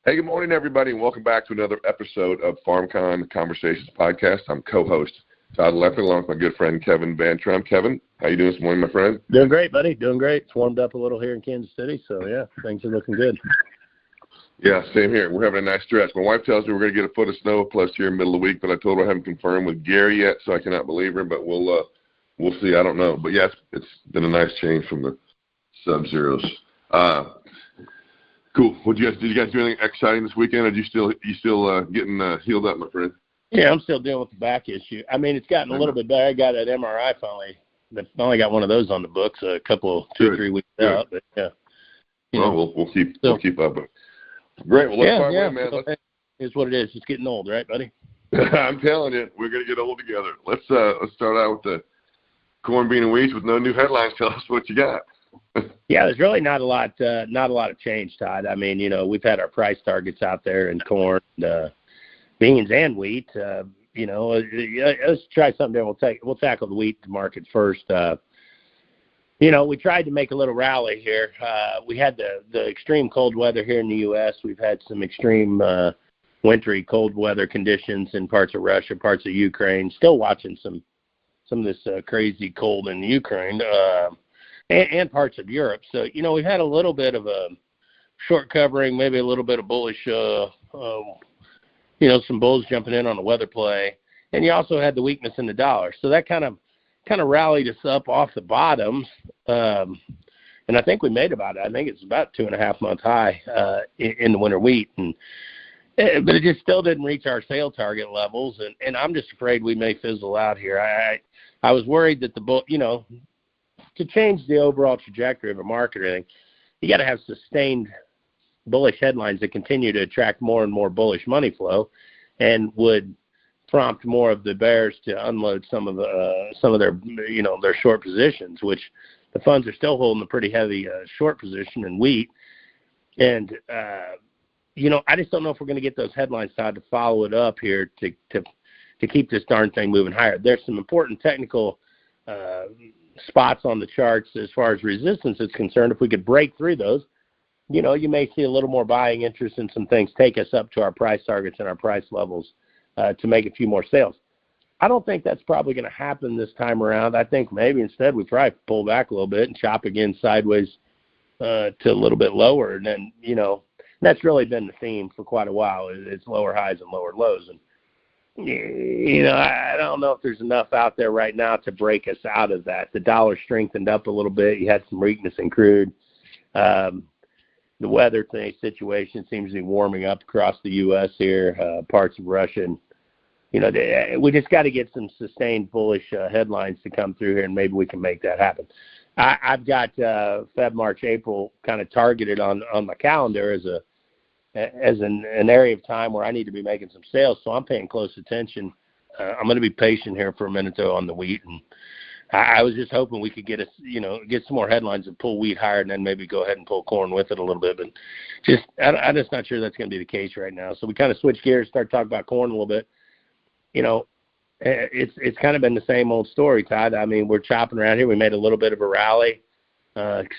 Hey, good morning, everybody, and welcome back to another episode of FarmCon Conversations podcast. I'm co-host Todd Leffler, along with my good friend Kevin Van Trump. Kevin, how you doing this morning, my friend? Doing great, buddy. Doing great. It's warmed up a little here in Kansas City, so yeah, things are looking good. Yeah, same here. We're having a nice stretch. My wife tells me we're going to get a foot of snow plus here in the middle of the week, but I told her I haven't confirmed with Gary yet, so I cannot believe her. But we'll see. I don't know. But yes, it's been a nice change from the sub-zeros. Cool. Did you guys do anything exciting this weekend? Or you still getting healed up, my friend? Yeah, I'm still dealing with the back issue. I mean, it's gotten a little bit better. I got an MRI finally. Finally got one of those on the books a couple, 2-3 weeks out. But yeah. We'll keep up. Great. Well, let's start with, man. It's what it is. It's getting old, right, buddy? I'm telling you, we're gonna get old together. Let's start out with the corn, bean, and wheat with no new headlines. Tell us what you got. Yeah, there's really not a lot of change, Todd. I mean, we've had our price targets out there in corn, beans, and wheat. Let's try something there. We'll tackle the wheat market first. We tried to make a little rally here. We had the extreme cold weather here in the U.S. We've had some extreme wintry cold weather conditions in parts of Russia, parts of Ukraine. Still watching some of this crazy cold in Ukraine. And parts of Europe. So, we've had a little bit of a short covering, maybe a little bit of bullish, some bulls jumping in on the weather play. And you also had the weakness in the dollar. So that kind of rallied us up off the bottoms. And I think we made I think it's about 2.5 month high in the winter wheat. But it just still didn't reach our sale target levels. And I'm just afraid we may fizzle out here. I was worried that the bull, to change the overall trajectory of a market or anything, you got to have sustained bullish headlines that continue to attract more and more bullish money flow, and would prompt more of the bears to unload some of their their short positions, which the funds are still holding a pretty heavy short position in wheat. And I just don't know if we're going to get those headlines, Todd, to follow it up here to keep this darn thing moving higher. There's some important technical spots on the charts as far as resistance is concerned. If we could break through those, you may see a little more buying interest in some things, take us up to our price targets and our price levels to make a few more sales. I don't think that's probably going to happen this time around. I think maybe instead we probably pull back a little bit and chop again sideways to a little bit lower. And then, that's really been the theme for quite a while. It's lower highs and lower lows. And I don't know if there's enough out there right now to break us out of that. The dollar strengthened up a little bit. You had some weakness in crude. The weather situation seems to be warming up across the U.S. here, parts of Russia. And, we just got to get some sustained bullish headlines to come through here, and maybe we can make that happen. I've got Feb, March, April kind of targeted on my calendar as an area of time where I need to be making some sales, so I'm paying close attention. I'm going to be patient here for a minute, though, on the wheat, and I was just hoping we could get some more headlines and pull wheat higher, and then maybe go ahead and pull corn with it a little bit. But I'm just not sure that's going to be the case right now. So we kind of switch gears, start talking about corn a little bit. It's kind of been the same old story, Todd. I mean, we're chopping around here. We made a little bit of a rally.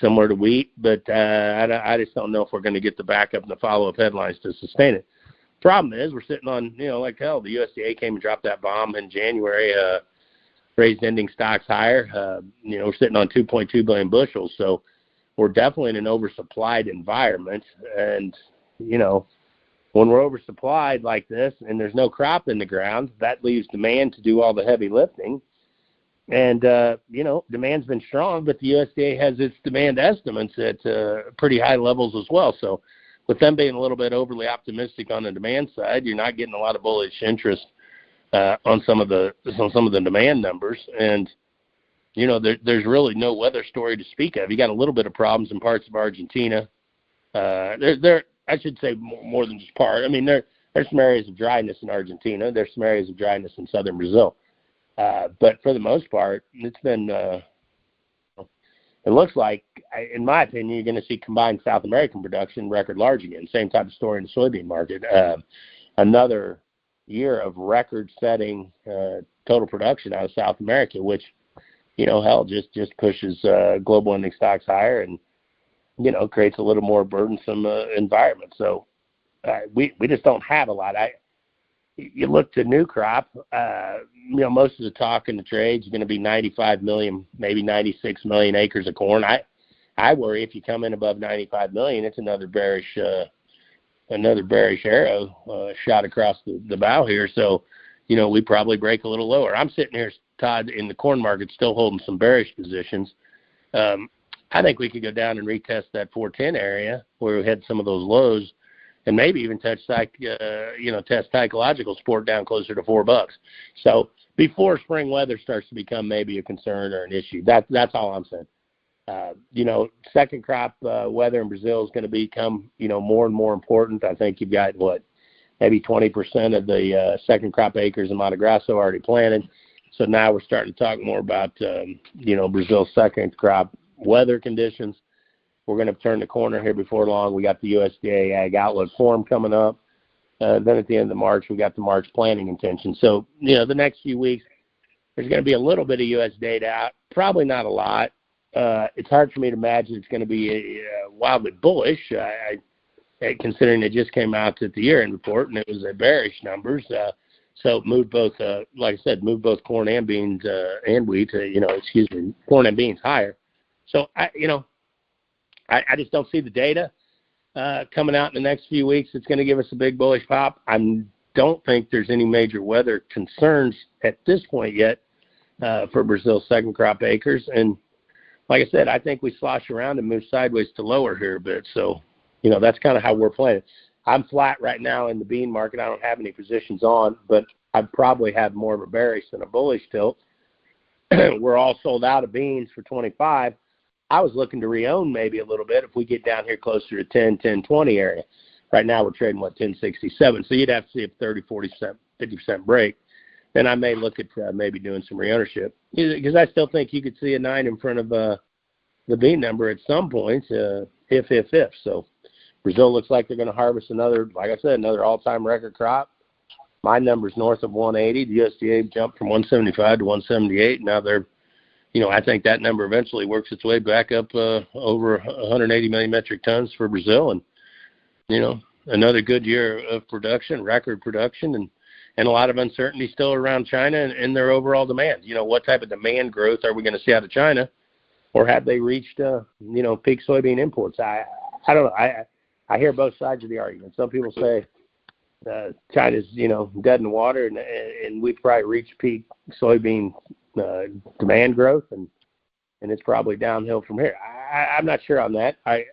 Similar to wheat, but I just don't know if we're going to get the backup and the follow-up headlines to sustain it. Problem is, we're sitting on, like hell, the USDA came and dropped that bomb in January, raised ending stocks higher. We're sitting on 2.2 billion bushels, so we're definitely in an oversupplied environment. And, when we're oversupplied like this and there's no crop in the ground, that leaves demand to do all the heavy lifting. And, demand's been strong, but the USDA has its demand estimates at pretty high levels as well. So with them being a little bit overly optimistic on the demand side, you're not getting a lot of bullish interest on some of the demand numbers. And, there's really no weather story to speak of. You got a little bit of problems in parts of Argentina. I should say more than just part. I mean, there's some areas of dryness in Argentina. There's some areas of dryness in southern Brazil. But for the most part, it's been, it looks like, in my opinion, you're going to see combined South American production record large again. Same type of story in the soybean market. Another year of record-setting total production out of South America, which, just pushes global ending stocks higher and, creates a little more burdensome environment. So we just don't have a lot. You look to new crop, most of the talk in the trade is going to be 95 million, maybe 96 million acres of corn. I worry if you come in above 95 million, it's another bearish arrow shot across the bow here. So, we probably break a little lower. I'm sitting here, Todd, in the corn market, still holding some bearish positions. I think we could go down and retest that 410 area where we had some of those lows, and maybe even test psychological support down closer to $4. So before spring weather starts to become maybe a concern or an issue. That's all I'm saying. Second crop weather in Brazil is going to become, more and more important. I think you've got maybe 20% of the second crop acres in Mato Grosso already planted. So now we're starting to talk more about, Brazil's second crop weather conditions. We're going to turn the corner here before long. We got the USDA Ag Outlook Forum coming up. Then at the end of March, we got the March planting intention. So, the next few weeks, there's going to be a little bit of U.S. data out, probably not a lot. It's hard for me to imagine it's going to be wildly bullish, considering it just came out at the year-end report, and it was a bearish numbers. So it moved both, like I said, both corn and beans and wheat, corn and beans higher. So, I just don't see the data coming out in the next few weeks. It's going to give us a big bullish pop. I don't think there's any major weather concerns at this point yet for Brazil's second crop acres. And like I said, I think we slosh around and move sideways to lower here a bit. So, that's kind of how we're playing. I'm flat right now in the bean market. I don't have any positions on, but I'd probably have more of a bearish than a bullish tilt. We're all sold out of beans for 25. I was looking to reown maybe a little bit if we get down here closer to 10-20 area. Right now we're trading, 1067. So you'd have to see a 30, 40%, 50% break. Then I may look at maybe doing some reownership. Because I still think you could see a 9 in front of the bean number at some point, if. So Brazil looks like they're going to harvest another all-time record crop. My number's north of 180. The USDA jumped from 175 to 178. Now they're, I think that number eventually works its way back up over 180 million metric tons for Brazil. And, another good year of production, record production, and a lot of uncertainty still around China and their overall demand. What type of demand growth are we going to see out of China? Or have they reached, peak soybean imports? I don't know. I hear both sides of the argument. Some people say China's, dead in the water, and we've probably reached peak soybean demand growth, and it's probably downhill from here. I'm not sure on that. I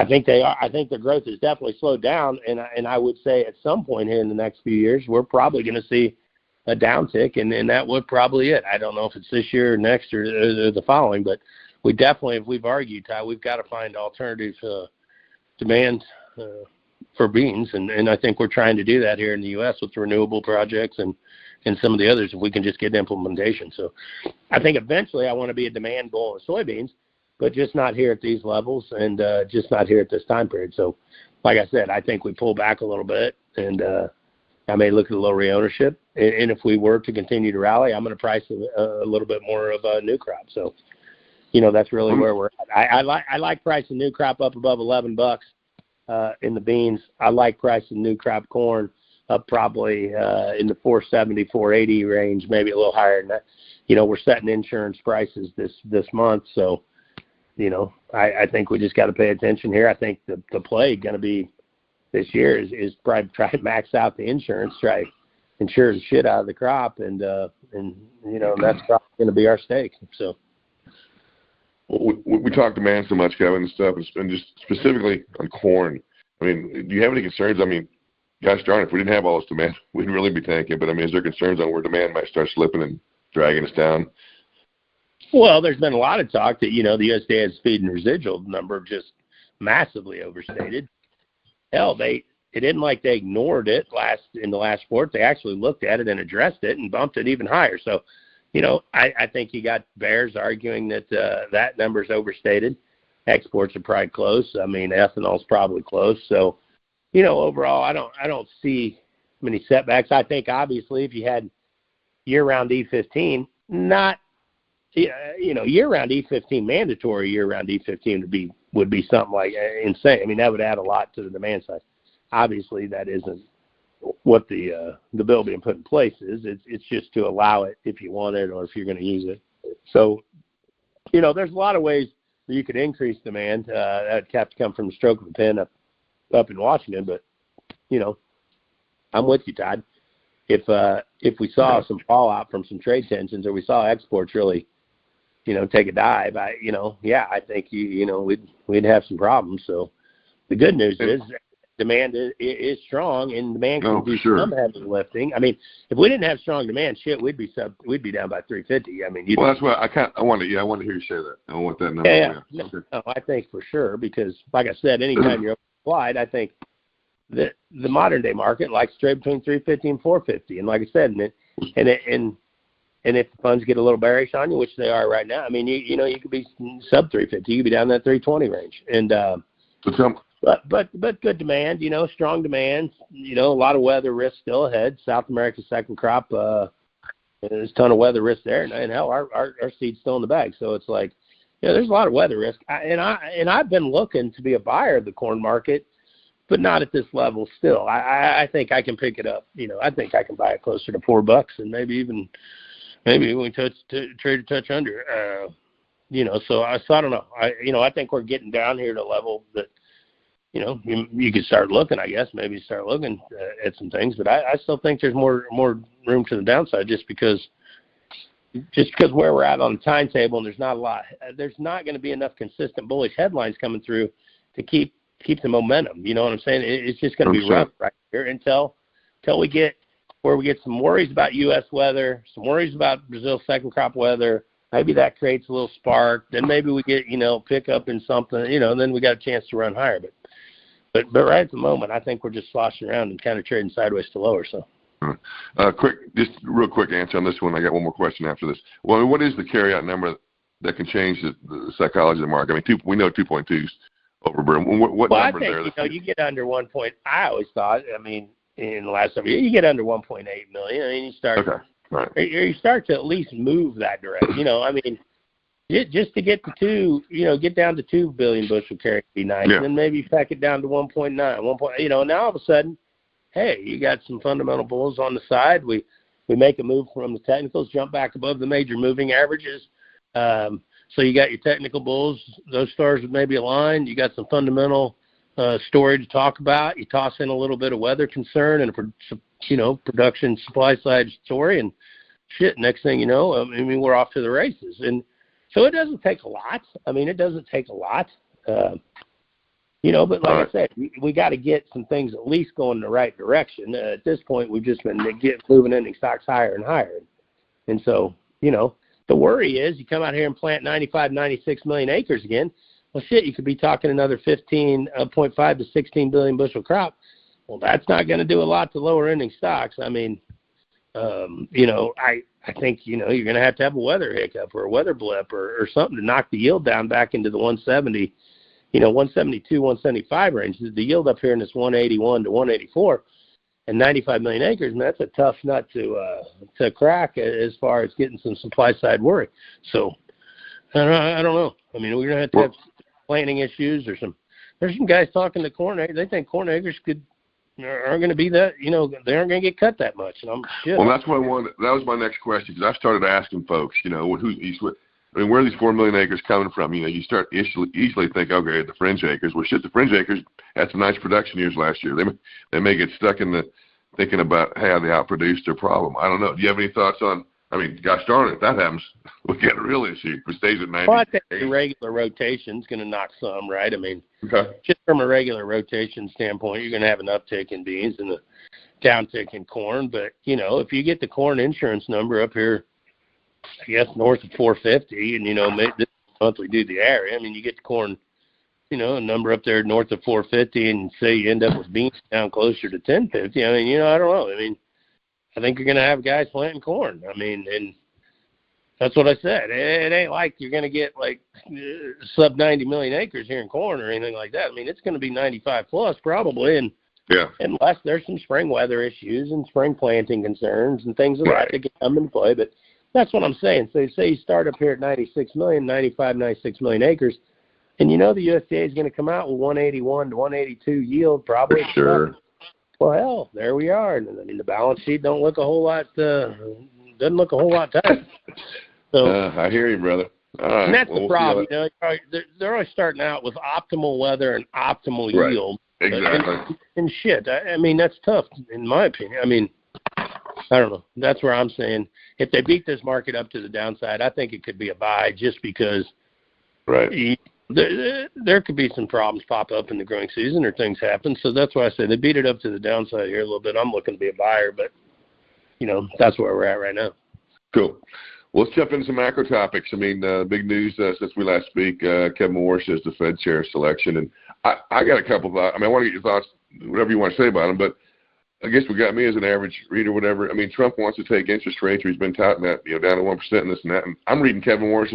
think they are. I think the growth has definitely slowed down, and I would say at some point here in the next few years, we're probably going to see a downtick, and that would probably it. I don't know if it's this year or next or the following, but we definitely, if we've argued, Ty, we've got to find alternative demand for beans, and I think we're trying to do that here in the U.S. with renewable projects and some of the others if we can just get implementation. So I think eventually I want to be a demand bull in soybeans, but just not here at these levels and just not here at this time period. So like I said, I think we pull back a little bit, and I may look at a little reownership. And if we were to continue to rally, I'm going to price a little bit more of a new crop. So, that's really where we're at. I like pricing new crop up above $11 in the beans. I like pricing new crop corn up probably in the 470, 480 range, maybe a little higher than that. We're setting insurance prices this month, so I think we just got to pay attention here. I think the play going to be this year is probably try to max out the insurance, try to insure the shit out of the crop, and that's probably going to be our stake. So. We talk demand so much, Kevin, and stuff, and just specifically on corn. I mean, do you have any concerns? I mean, gosh darn, if we didn't have all this demand, we'd really be tanking. But, I mean, is there concerns on where demand might start slipping and dragging us down? Well, there's been a lot of talk that, the USDA has feed and residual number just massively overstated. Hell, it didn't like they ignored it in the last report. They actually looked at it and addressed it and bumped it even higher. So, I think you got bears arguing that that number's overstated. Exports are probably close. I mean, ethanol's probably close. So, overall, I don't see many setbacks. I think obviously if you had year-round E15, not year-round E15, mandatory year-round E15 would be something like insane. I mean, that would add a lot to the demand side. Obviously, that isn't what the bill being put in place is. It's just to allow it if you want it or if you're going to use it. So, there's a lot of ways that you could increase demand. That'd have to come from the stroke of a pen up in Washington. But, I'm with you, Todd. If we saw some fallout from some trade tensions or we saw exports really, take a dive, I think we'd have some problems. So the good news is demand is strong, and demand can do some heavy lifting. I mean, if we didn't have strong demand, we'd be down by 350. I mean, that's what I wanted to hear you say that. I want that number. Yeah. No, I think for sure, because like I said, anytime you're oversupplied, I think the modern day market likes to trade between 350 and 450. And like I said, and if the funds get a little bearish on you, which they are right now, I mean, you could be sub 350, you could be down in that 320 range. And but good demand, strong demand, a lot of weather risk still ahead. South America's second crop, there's a ton of weather risk there, and hell, our seed's still in the bag. So it's like, there's a lot of weather risk. I've been looking to be a buyer of the corn market, but not at this level still. I think I can pick it up. I think I can buy it closer to $4 and maybe we trade a touch under. So I don't know. I think we're getting down here to a level that, you could start looking, I guess, maybe start looking at some things, but I still think there's more room to the downside just because where we're at on the timetable, and there's not going to be enough consistent bullish headlines coming through to keep the momentum. You know what I'm saying? It's just going to be rough right here until we get where we get some worries about U.S. weather, some worries about Brazil's second crop weather. Maybe that creates a little spark. Then maybe we get, pick up in something, and then we got a chance to run higher. But right at the moment, I think we're just sloshing around and kind of trading sideways to lower. So, just real quick answer on this one. I got one more question after this. Well, what is the carryout number that can change the psychology of the market? I mean, we know 2.2 is overburdened. What number there? I think you get under 1 point. I always thought. I mean, in the last several years, you get under 1.8 million. I mean, you start. Okay. Right. You start to at least move that direction. I mean, just to get to 2, get down to 2 billion bushel carry would be nice. Yeah. And then maybe pack it down to 1.9, 1. Now all of a sudden, hey, you got some fundamental bulls on the side. We make a move from the technicals, jump back above the major moving averages. So you got your technical bulls; those stars would maybe align. You got some fundamental story to talk about. You toss in a little bit of weather concern and a production supply side story, and next thing you know, I mean, we're off to the races. And so it doesn't take a lot. I mean, it doesn't take a lot. But like I said, we got to get some things at least going in the right direction. At this point, we've just been moving ending stocks higher and higher. And so, the worry is you come out here and plant 95, 96 million acres again. Well, you could be talking another 15.5 to 16 billion bushel crop. Well, that's not going to do a lot to lower ending stocks. I mean, I think, you're going to have a weather hiccup or a weather blip or something to knock the yield down back into the 170, 172, 175 range. The yield up here in this 181 to 184 and 95 million acres, and that's a tough nut to crack as far as getting some supply side worry. So I don't know. I mean, we're going to have planting issues or there's some guys talking to corn. They think corn acres aren't going to be that, they aren't going to get cut that much. And well, that's what I wanted. That was my next question, because I started asking folks, where are these 4 million acres coming from? You start easily think, okay, the fringe acres. Well, the fringe acres had some nice production years last year. They may get stuck in the thinking about how they outproduced their problem. I don't know. Do you have any thoughts on? I mean, gosh darn it, if that happens, we get a real issue. If it stays at 90. Well, I think the regular rotation is going to knock some, right? I mean, just from a regular rotation standpoint, you're going to have an uptick in beans and a downtick in corn. But, if you get the corn insurance number up here, I guess north of 450, and, maybe this month we do the area. I mean, you get the corn, a number up there north of 450, and say you end up with beans down closer to 1050. I mean, I don't know. I mean, I think you're going to have guys planting corn. I mean, and that's what I said. It ain't like you're going to get sub 90 million acres here in corn or anything like that. I mean, it's going to be 95 plus probably, and unless there's some spring weather issues and spring planting concerns and things like that that can come into play. But That's what I'm saying. So say you start up here at 96 million, 95, 96 million acres, and you know the USDA is going to come out with 181 to 182 yield probably. Sure. Well, hell, there we are. And I mean, the balance sheet don't look a whole lot. Doesn't look a whole lot tight. So I hear you, brother. All right. And that's the problem. You know, they're always starting out with optimal weather and optimal yield. Exactly. And shit, I mean, that's tough in my opinion. I mean, I don't know. That's where I'm saying if they beat this market up to the downside, I think it could be a buy just because there could be some problems pop up in the growing season or things happen. So that's why I say they beat it up to the downside here a little bit. I'm looking to be a buyer, but, you know, that's where we're at right now. Cool. Well, let's jump into some macro topics. I mean, big news since we last speak. Kevin Warsh is the Fed chair selection. And I got a couple of thoughts. I mean, I want to get your thoughts, whatever you want to say about them, but I guess what got me as an average reader, whatever. I mean, Trump wants to take interest rates, or he's been touting that, you know, down to 1% and this and that. And I'm reading Kevin Warsh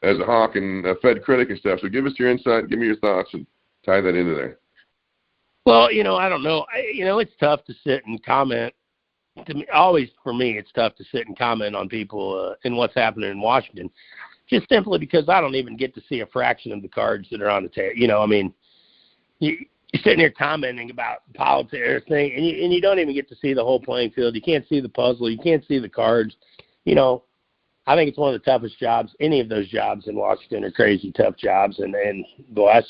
as a hawk and a Fed critic and stuff. So give us your insight, give me your thoughts, and tie that into there. Well, you know, I don't know. You know, it's tough to sit and comment. To me, always for me, it's tough to sit and comment on people and what's happening in Washington, just simply because I don't even get to see a fraction of the cards that are on the table. You know, I mean, you're sitting here commenting about politics and everything, and you don't even get to see the whole playing field. You can't see the puzzle. You can't see the cards. You know, I think it's one of the toughest jobs. Any of those jobs in Washington are crazy tough jobs, and though I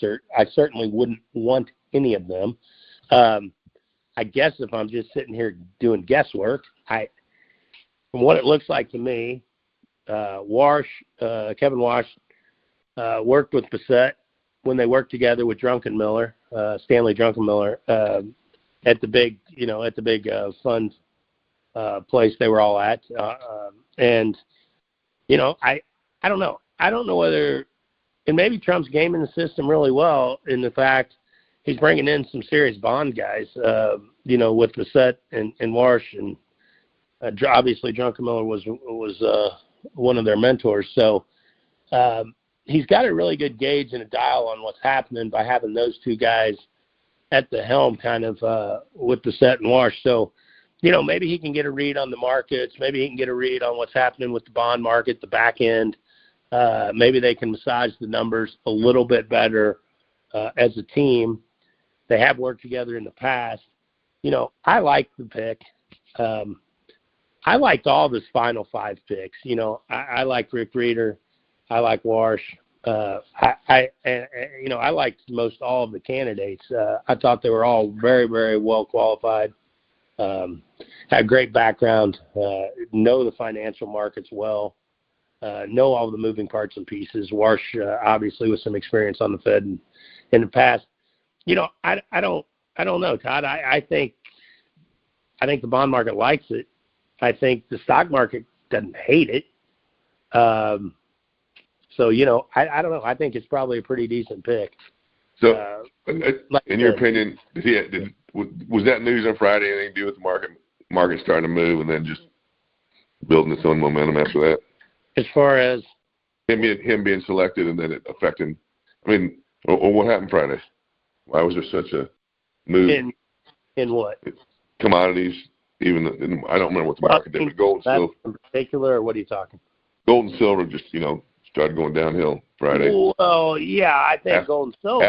certainly wouldn't want any of them. I guess if I'm just sitting here doing guesswork, from what it looks like to me, Kevin Warsh worked with Bassett when they worked together with Druckenmiller, Stanley Druckenmiller, at the big fund place they were all at, and you know, I don't know. I don't know whether, and maybe Trump's gaming the system really well in the fact he's bringing in some serious bond guys, you know, with Bassett and Warsh, and obviously Druckenmiller was one of their mentors. So he's got a really good gauge and a dial on what's happening by having those two guys at the helm kind of with Bassett and Warsh. So, you know, maybe he can get a read on the markets. Maybe he can get a read on what's happening with the bond market, the back end. Maybe they can massage the numbers a little bit better as a team. They have worked together in the past. You know, I like the pick. I liked all this final five picks. You know, I like Rick Reeder. I like Warsh. You know, I liked most all of the candidates. I thought they were all very, very well qualified. Had great background. Know the financial markets well. Know all the moving parts and pieces. Warsh, obviously, with some experience on the Fed in the past. You know, I don't know, Todd. I think the bond market likes it. I think the stock market doesn't hate it. So, you know, I don't know. I think it's probably a pretty decent pick. So, in your opinion, was that news on Friday anything to do with the market starting to move and then just building its own momentum after that? As far as him being selected and then it affecting, I mean, or what happened Friday? Why was there such a move? In what? Commodities, even I don't remember what the market did, but gold and silver. In particular, or what are you talking? Gold and silver just, you know, started going downhill Friday. Well, yeah, I think gold and silver.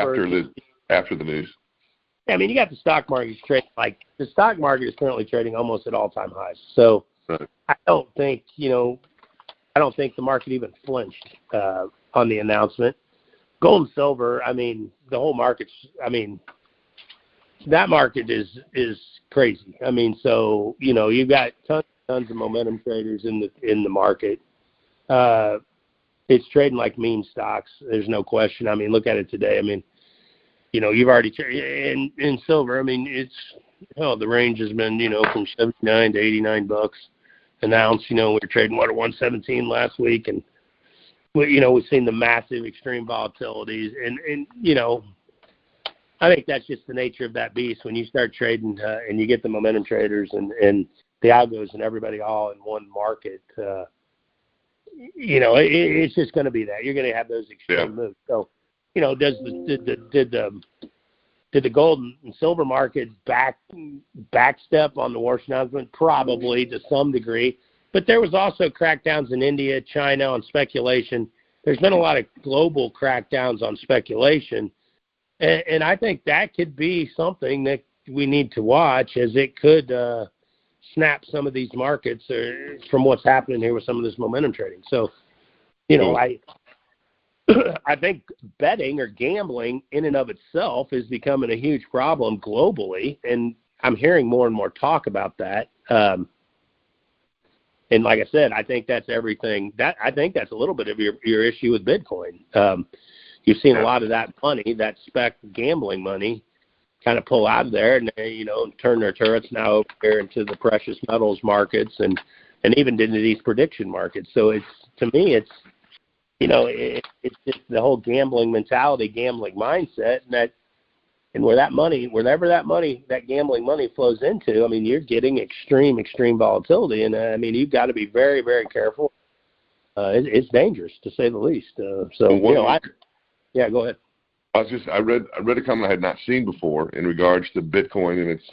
After the news. I mean, you got the stock market trading, like the stock market is currently trading almost at all-time highs. So right. I don't think the market even flinched on the announcement. Gold and silver, I mean, the whole market's, I mean, that market is crazy. I mean, so, you know, you've got tons of momentum traders in the market. It's trading like meme stocks. There's no question. I mean, look at it today. I mean, you know, you've already in silver. I mean, the range has been, you know, from $79 to $89 an ounce. You know, we were trading at 117 last week, and you know, we've seen the massive extreme volatilities, and you know, I think that's just the nature of that beast. When you start trading and you get the momentum traders and the algos and everybody all in one market, you know, it's just going to be that. You're going to have those extreme moves. So, you know, did the gold and silver market backstep on the Warsh announcement? Probably to some degree. But there was also crackdowns in India, China on speculation. There's been a lot of global crackdowns on speculation. And I think that could be something that we need to watch, as it could snap some of these markets from what's happening here with some of this momentum trading. So, I think betting or gambling in and of itself is becoming a huge problem globally, and I'm hearing more and more talk about that. And like I said, I think that's everything. I think that's a little bit of your issue with Bitcoin. You've seen a lot of that money, that spec gambling money, kind of pull out of there, and they, turn their turrets now over there into the precious metals markets and even into these prediction markets. So it's just the whole gambling mentality, gambling mindset, and wherever that gambling money flows into, I mean, you're getting extreme volatility, and you've got to be very, very careful. It's dangerous, to say the least. Go ahead. I read a comment I had not seen before in regards to Bitcoin and its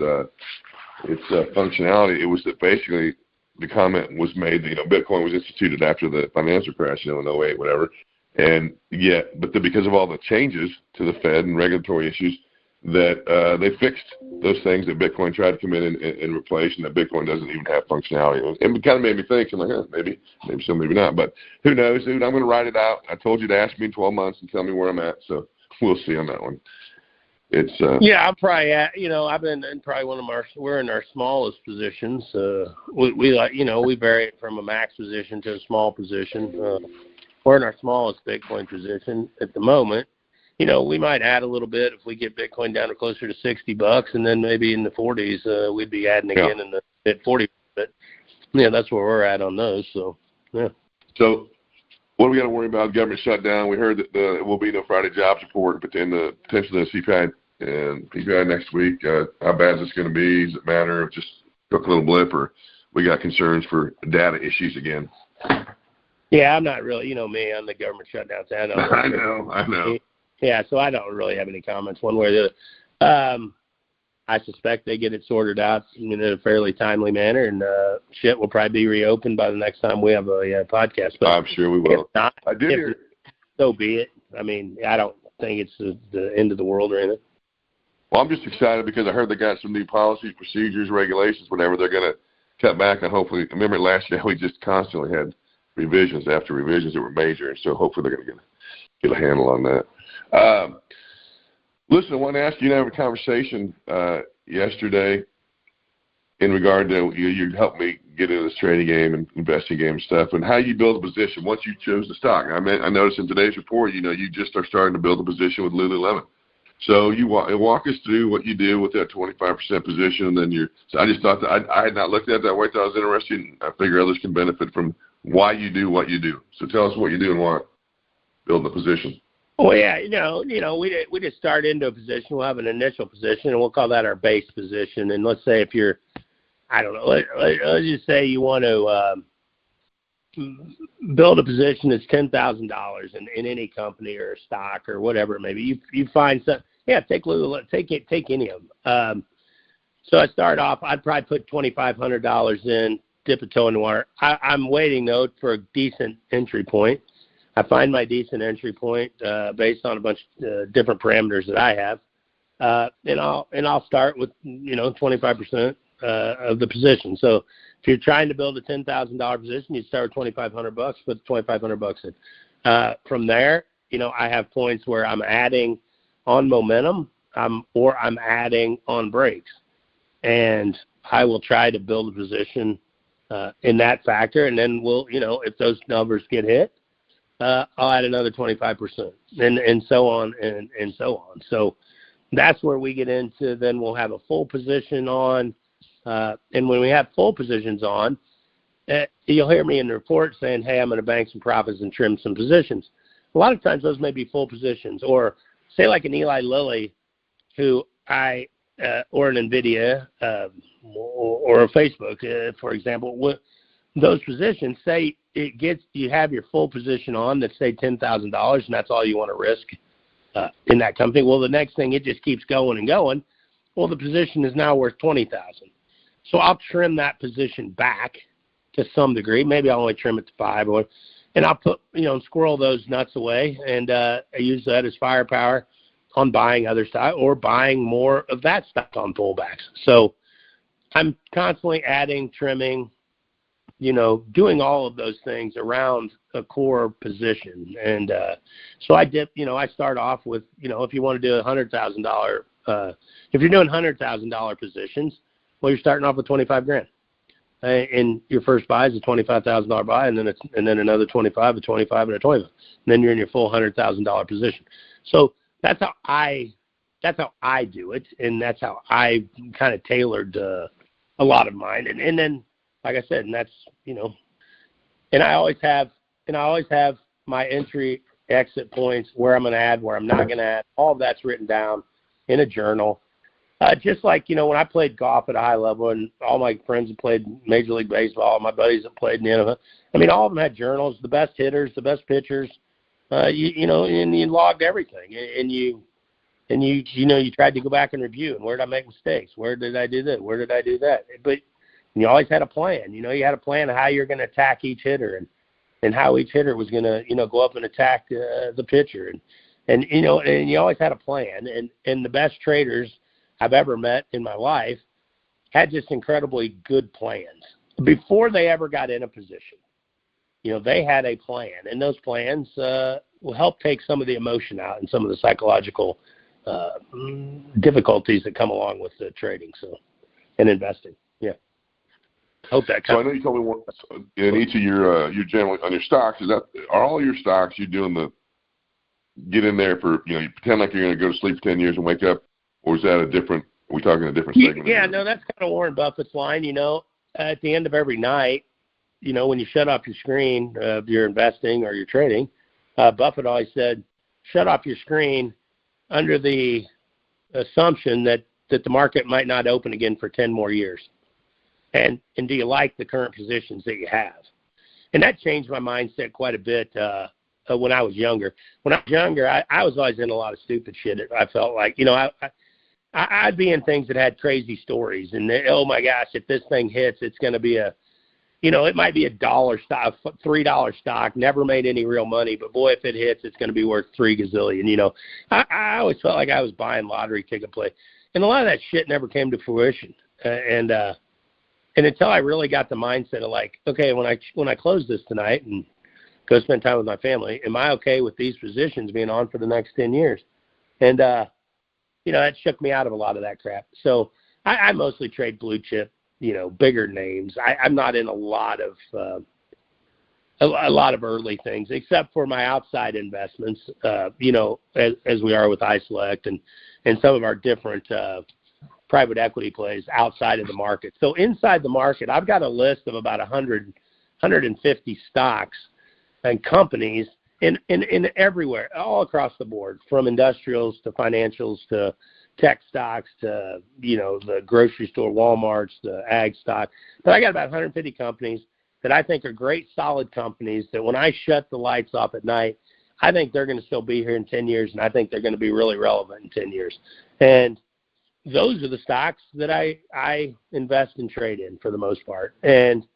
functionality. It was that basically the comment was made that Bitcoin was instituted after the financial crash, in 08, whatever, but because of all the changes to the Fed and regulatory issues, that they fixed those things that Bitcoin tried to come in and replace, and that Bitcoin doesn't even have functionality. And it kind of made me think, I'm like, maybe so, maybe not. But who knows, dude? I'm going to write it out. I told you to ask me in 12 months and tell me where I'm at, so we'll see on that one. It's I'm probably at, I've been in probably we're in our smallest positions. We vary it from a max position to a small position. We're in our smallest Bitcoin position at the moment. We might add a little bit if we get Bitcoin down to closer to $60, and then maybe in the 40s, we'd be adding again in the mid-40s. But that's where we're at on those. So yeah. So what do we got to worry about? Government shutdown. We heard that there will be no Friday jobs report, but then potentially the CPI and PPI next week. How bad is this going to be? Does it matter if just took a little blip, or we got concerns for data issues again? Yeah, I'm not really. Me on the government shutdown. I know. Yeah, so I don't really have any comments one way or the other. I suspect they get it sorted out in a fairly timely manner, and shit will probably be reopened by the next time we have a podcast. But I'm sure we will. If not, so be it. I don't think it's the end of the world or anything. Well, I'm just excited because I heard they got some new policies, procedures, regulations, whatever. They're going to cut back, and hopefully, remember last year we just constantly had revisions after revisions that were major, and so hopefully they're going to get a handle on that. Listen, I want to ask you, have a conversation yesterday in regard to you helped me get into this trading game and investing game and stuff, and how you build a position once you chose the stock. I noticed in today's report, you just are starting to build a position with Lululemon. So you walk us through what you do with that 25% position, and then so I just thought that I had not looked at it that way. Thought it was interesting. I figure others can benefit from why you do what you do. So tell us what you do and why building a position. Well, yeah, we just start into a position. We'll have an initial position, and we'll call that our base position. And let's say if you're, I don't know, let's just say you want to build a position that's $10,000 in any company or a stock or whatever it may be. You find some, take any of them. So I start off, I'd probably put $2,500 in, dip a toe in the water. I'm waiting though for a decent entry point. I find my decent entry point based on a bunch of different parameters that I have, and I'll start with 25% of the position. So if you're trying to build a $10,000 position, you start with $2,500. Put $2,500 in. From there, I have points where I'm adding on momentum, or I'm adding on breaks, and I will try to build a position in that factor, and then we'll if those numbers get hit. I'll add another 25%, and so on and so on. So that's where we get into. Then we'll have a full position on, and when we have full positions on, you'll hear me in the report saying, "Hey, I'm going to bank some profits and trim some positions." A lot of times those may be full positions, or say like an Eli Lilly, who or an Nvidia, or a Facebook, for example. Those positions, say you have your full position on that's say $10,000, and that's all you want to risk in that company. Well, the next thing, it just keeps going and going. Well, the position is now worth $20,000. So I'll trim that position back to some degree. Maybe I'll only trim it to 5, and I'll put, squirrel those nuts away, and I use that as firepower on buying other stock or buying more of that stock on pullbacks. So I'm constantly adding, trimming, doing all of those things around a core position. And so I start off with, if you want to do $100,000, if you're doing $100,000 positions, well, you're starting off with $25,000. And your first buy is a $25,000 buy, and then another 25, a 25, and a 25. And then you're in your full $100,000 position. So that's how I do it, and that's how I kind of tailored a lot of mine. And then, like I said, and that's and I always have my entry exit points, where I'm going to add, where I'm not going to add. All of that's written down in a journal. Just like, when I played golf at a high level, and all my friends that played Major League Baseball, my buddies that played in the NFL, I mean, all of them had journals, the best hitters, the best pitchers, and you logged everything. And you tried to go back and review, and where did I make mistakes? Where did I do this? Where did I do that? But you always had a plan. You had a plan of how you're going to attack each hitter, and how each hitter was going to, go up and attack the pitcher. And you always had a plan. And the best traders I've ever met in my life had just incredibly good plans before they ever got in a position. They had a plan, and those plans will help take some of the emotion out and some of the psychological difficulties that come along with trading and investing. Yeah. Hope that. So I know you told me in each of your generally on your stocks, are all your stocks you doing the get in there for you pretend like you're going to go to sleep for 10 years and wake up, or is that are we talking a different segment? Yeah, no, that's kind of Warren Buffett's line. At the end of every night, when you shut off your screen of your investing or your trading, Buffett always said, shut off your screen under the assumption that the market might not open again for 10 more years. And do you like the current positions that you have? And that changed my mindset quite a bit when I was younger. When I was younger, I was always in a lot of stupid shit. I felt like, I'd be in things that had crazy stories. And, oh, my gosh, if this thing hits, it's going to be it might be $1 stock, $3 stock, never made any real money. But, boy, if it hits, it's going to be worth $3 gazillion. I always felt like I was buying lottery ticket play. And a lot of that shit never came to fruition. And until I really got the mindset of like, okay, when I close this tonight and go spend time with my family, am I okay with these positions being on for the next 10 years? And, that shook me out of a lot of that crap. So I mostly trade blue chip, bigger names. I'm not in a lot of early things, except for my outside investments, as we are with iSelect and some of our different private equity plays outside of the market. So inside the market, I've got a list of about 150 stocks and companies in everywhere, all across the board, from industrials to financials to tech stocks to, the grocery store, Walmart's, the ag stock. But I got about 150 companies that I think are great, solid companies that when I shut the lights off at night, I think they're going to still be here in 10 years, and I think they're going to be really relevant in 10 years. And those are the stocks that I invest and trade in for the most part. And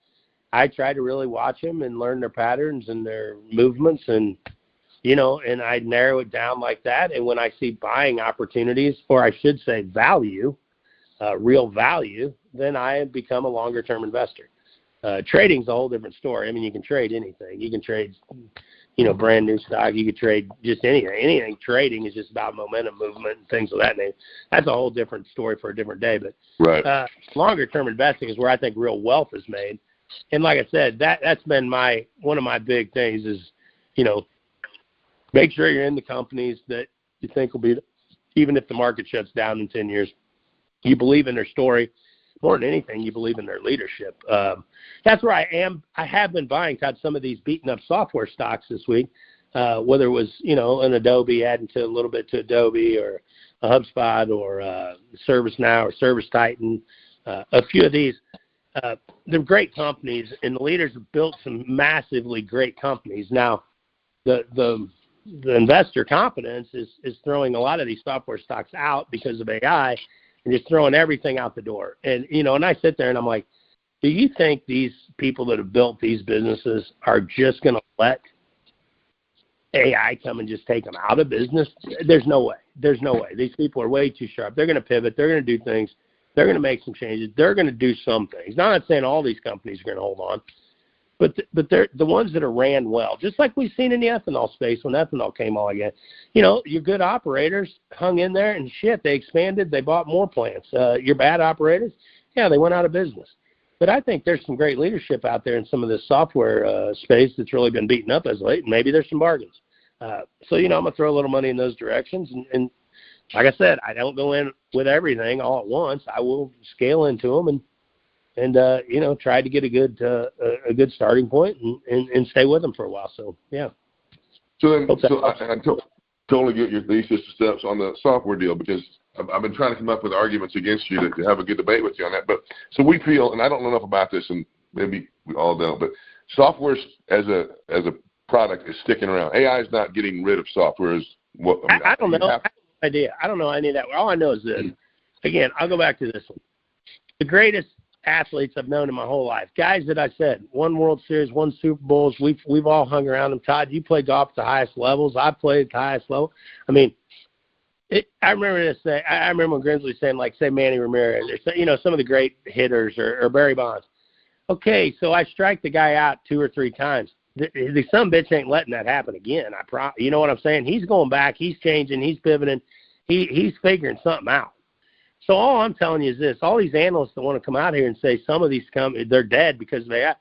I try to really watch them and learn their patterns and their movements and I narrow it down like that. And when I see buying opportunities, or I should say value, real value, then I become a longer-term investor. Trading's a whole different story. I mean, you can trade anything. You can trade, brand new stock. You can trade just anything. Anything trading is just about momentum movement and things of that nature. That's a whole different story for a different day. But right. Longer-term investing is where I think real wealth is made. And like I said, that's been one of my big things is, make sure you're in the companies that you think will be, even if the market shuts down in 10 years, you believe in their story. More than anything, you believe in their leadership. That's where I am. I have been buying, Todd, some of these beaten up software stocks this week, whether it was, an Adobe, adding to a little bit to Adobe, or a HubSpot, or ServiceNow, or ServiceTitan. A few of these, they're great companies, and the leaders have built some massively great companies. Now, the investor confidence is throwing a lot of these software stocks out because of AI, and just throwing everything out the door. And, and I sit there and I'm like, do you think these people that have built these businesses are just going to let AI come and just take them out of business? There's no way. There's no way. These people are way too sharp. They're going to pivot. They're going to do things. They're going to make some changes. They're going to do some things. Now, I'm not saying all these companies are going to hold on, but they're the ones that are ran well, just like we've seen in the ethanol space when ethanol came on again. You know, your good operators hung in there and shit. They expanded. They bought more plants. Your bad operators, yeah, they went out of business. But I think there's some great leadership out there in some of this software space that's really been beaten up as late, and maybe there's some bargains. So, you know, I'm going to throw a little money in those directions. And like I said, I don't go in with everything all at once. I will scale into them and you know, try to get a good starting point and stay with them for a while. So, yeah. So I totally get your thesis and steps on the software deal, because I've been trying to come up with arguments against you to have a good debate with you on that. But so we feel, and I don't know enough about this, and maybe we all don't, but software as a product is sticking around. AI is not getting rid of software. Is what I don't know. I have no idea. I don't know any of that. All I know is this. Again, I'll go back to this one. The greatest athletes I've known in my whole life, guys that I said won World Series, won Super Bowls. We've all hung around them. Todd, you played golf at the highest levels. I played at the highest level. I mean, I remember this thing. I remember when Grimsley saying, like, say Manny Ramirez, or, you know, some of the great hitters, or Barry Bonds. Okay, so I strike the guy out 2 or 3 times. The son bitch ain't letting that happen again. You know what I'm saying? He's going back. He's changing. He's pivoting. He's figuring something out. So all I'm telling you is this: all these analysts that want to come out here and say some of these they're dead because they're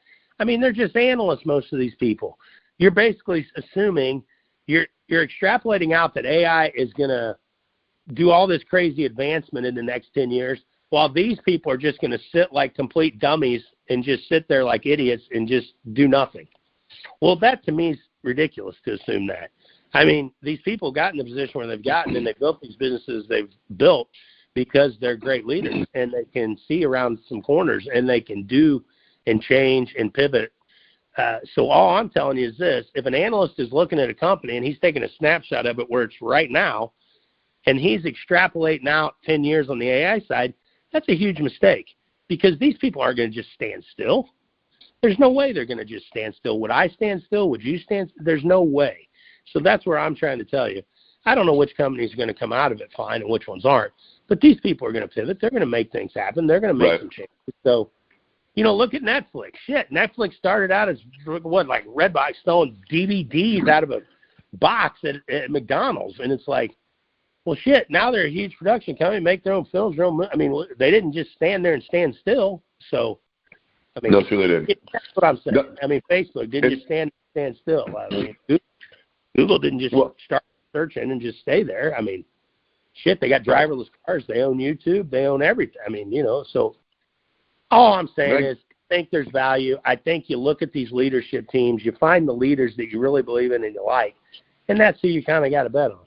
just analysts. Most of these people, you're basically assuming you're extrapolating out that AI is going to do all this crazy advancement in the next 10 years, while these people are just going to sit like complete dummies and just sit there like idiots and just do nothing. Well, that to me is ridiculous to assume that. I mean, these people got in the position where they've gotten, and they built these businesses they've built because they're great leaders, and they can see around some corners, and they can do and change and pivot. So all I'm telling you is this: if an analyst is looking at a company and he's taking a snapshot of it where it's right now, and he's extrapolating out 10 years on the AI side, that's a huge mistake, because these people aren't going to just stand still. There's no way they're going to just stand still. Would I stand still? Would you stand still? There's no way. So that's where I'm trying to tell you. I don't know which companies are going to come out of it fine and which ones aren't, but these people are going to pivot. They're going to make things happen. They're going to make some changes. So, you know, look at Netflix. Shit, Netflix started out as, like Redbox throwing DVDs out of a box at McDonald's, and it's like, well, shit, now they're a huge production company, make their own films, I mean, they didn't just stand there and stand still. So, I mean, no, sure they didn't. That's what I'm saying. I mean, Facebook didn't just stand still. I mean, Google didn't just start searching and just stay there. I mean, shit, they got driverless cars. They own YouTube. They own everything. I mean, you know, so all I'm saying is I think there's value. I think you look at these leadership teams, you find the leaders that you really believe in and you like, and that's who you kind of got to bet on.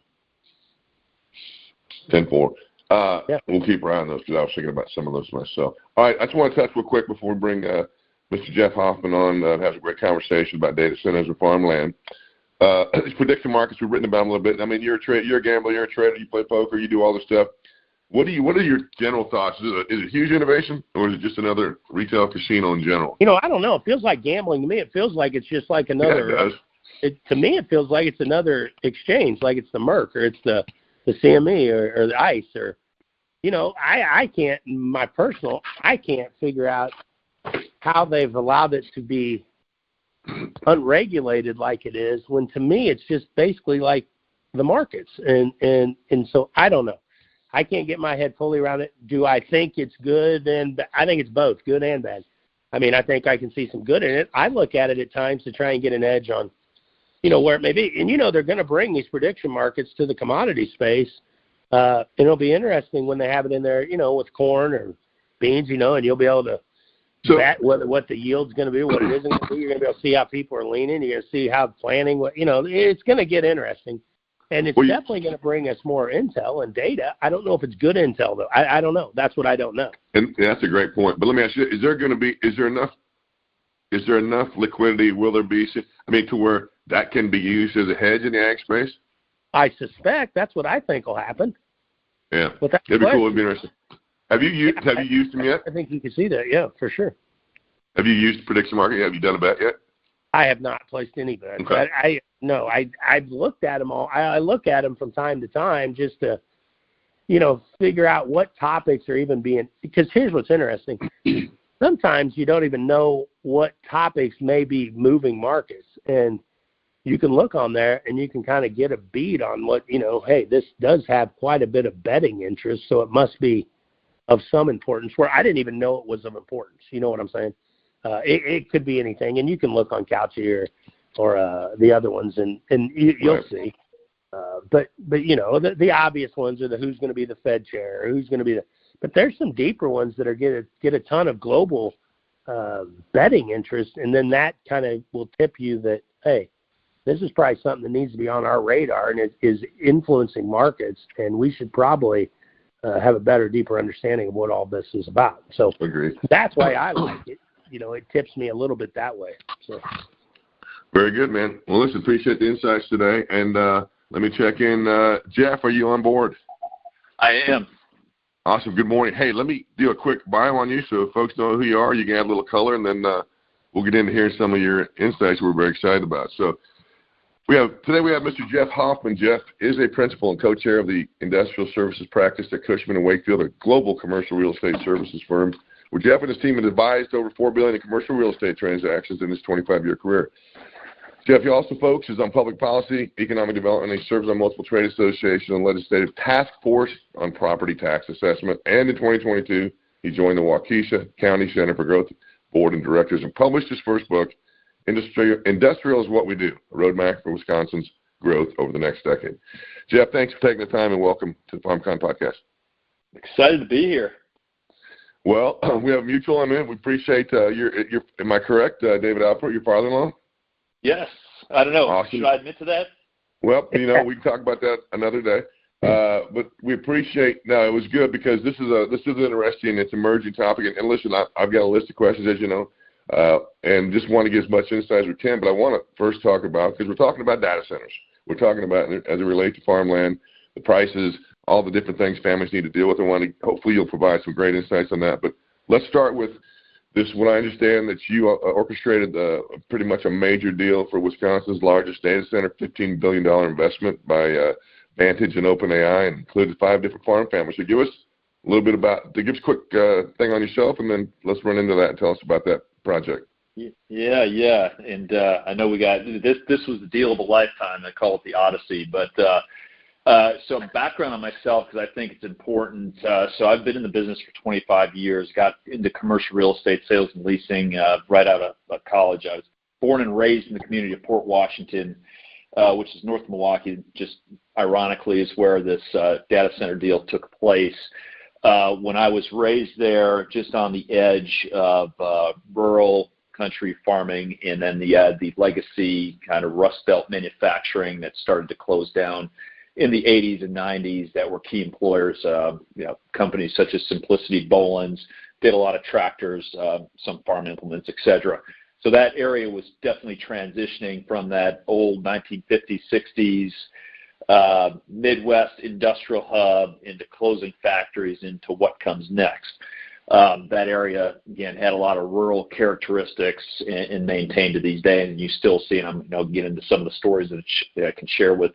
10-4. We'll keep our eye on those, because I was thinking about some of those myself. All right, I just want to touch real quick before we bring Mr. Jeff Hoffman on, has a great conversation about data centers or farmland. These prediction markets, we've written about them a little bit. I mean, you're a gambler, you're a trader, you play poker, you do all this stuff. What are your general thoughts? Is it huge innovation, or is it just another retail casino in general? You know, I don't know. It feels like gambling to me. It feels like it's just like another. Yeah, it does. To me, it feels like it's another exchange, like it's the Merc, or it's the CME, or the ICE, or, you know, I can't figure out how they've allowed it to be unregulated like it is, when to me it's just basically like the markets, and so I don't know. I can't get my head fully around it. Do I think it's good? And I think it's both good and bad. I mean, I think I can see some good in it. I look at it at times to try and get an edge on, you know, where it may be. And, you know, they're going to bring these prediction markets to the commodity space. And it'll be interesting when they have it in there, you know, with corn or beans, you know, and you'll be able to bet what the yield's going to be, what it isn't going to be. You're going to be able to see how people are leaning. You're going to see how planning, you know, it's going to get interesting. And it's definitely going to bring us more intel and data. I don't know if it's good intel, though. I don't know. That's what I don't know. And that's a great point. But let me ask you, is there enough liquidity? Will there be, I mean, to where that can be used as a hedge in the ag space? I suspect that's what I think will happen. Yeah. That'd be cool. It'd be interesting. Have you used them yet? I think you can see that. Yeah, for sure. Have you used prediction market yet? Have you done a bet yet? I have not placed any bets. Okay. I've looked at them all. I look at them from time to time just to, figure out what topics are even being, because here's what's interesting. Sometimes you don't even know what topics may be moving markets, and you can look on there and you can kind of get a bead on what, hey, this does have quite a bit of betting interest, so it must be of some importance where I didn't even know it was of importance. You know what I'm saying? It could be anything, and you can look on Couchy or the other ones, and you'll Right. see. But the obvious ones are the who's going to be the Fed chair, or who's going to be but there's some deeper ones that are get a ton of global betting interest, and then that kind of will tip you that, hey, this is probably something that needs to be on our radar, and it is influencing markets, and we should probably have a better, deeper understanding of what all this is about. So Agreed. That's why I like it. It tips me a little bit that way. So. Very good, man. Well, listen, appreciate the insights today. And let me check in. Jeff, are you on board? I am. Awesome. Good morning. Hey, let me do a quick bio on you so folks know who you are. You can add a little color, and then we'll get into hearing some of your insights we're very excited about. So today we have Mr. Jeff Hoffman. Jeff is a principal and co-chair of the industrial services practice at Cushman & Wakefield, a global commercial real estate services firm, where Jeff and his team have advised over $4 billion in commercial real estate transactions in his 25-year career. Jeff, he also focuses on public policy, economic development, and he serves on multiple trade associations and legislative task force on property tax assessment. And in 2022, he joined the Waukesha County Center for Growth Board of Directors and published his first book, Industrial is What We Do, a roadmap for Wisconsin's growth over the next decade. Jeff, thanks for taking the time, and welcome to the FarmCon podcast. Excited to be here. Well, we have a mutual on it. We appreciate your. Am I correct, David Alpert, your father-in-law? Yes. I don't know. Awesome. Should I admit to that? Well, we can talk about that another day. But we appreciate. No, it was good because this is interesting. It's an emerging topic. And listen, I've got a list of questions, as you know, and just want to get as much insight as we can. But I want to first talk about, because we're talking about data centers. We're talking about, as it relates to farmland, the prices, all the different things families need to deal with. Hopefully you'll provide some great insights on that. But let's start with this. What I understand that you orchestrated pretty much a major deal for Wisconsin's largest data center, $15 billion investment by Vantage and OpenAI, and included 5 different farm families. So give us a little bit give us a quick thing on yourself, and then let's run into that and tell us about that project. Yeah. And I know we got this was the deal of a lifetime. I call it the Odyssey. But so background on myself, because I think it's important. So I've been in the business for 25 years, got into commercial real estate sales and leasing right out of college. I was born and raised in the community of Port Washington, which is north of Milwaukee. Just ironically is where this data center deal took place. When I was raised there, just on the edge of rural country farming, and then the legacy kind of Rust Belt manufacturing that started to close down in the 80s and 90s that were key employers. Companies such as Simplicity Bolins did a lot of tractors, some farm implements, etc. So that area was definitely transitioning from that old 1950s, 60s Midwest industrial hub into closing factories into what comes next. That area, again, had a lot of rural characteristics and maintained to these days, and you still see, and I'll get into some of the stories that I can share with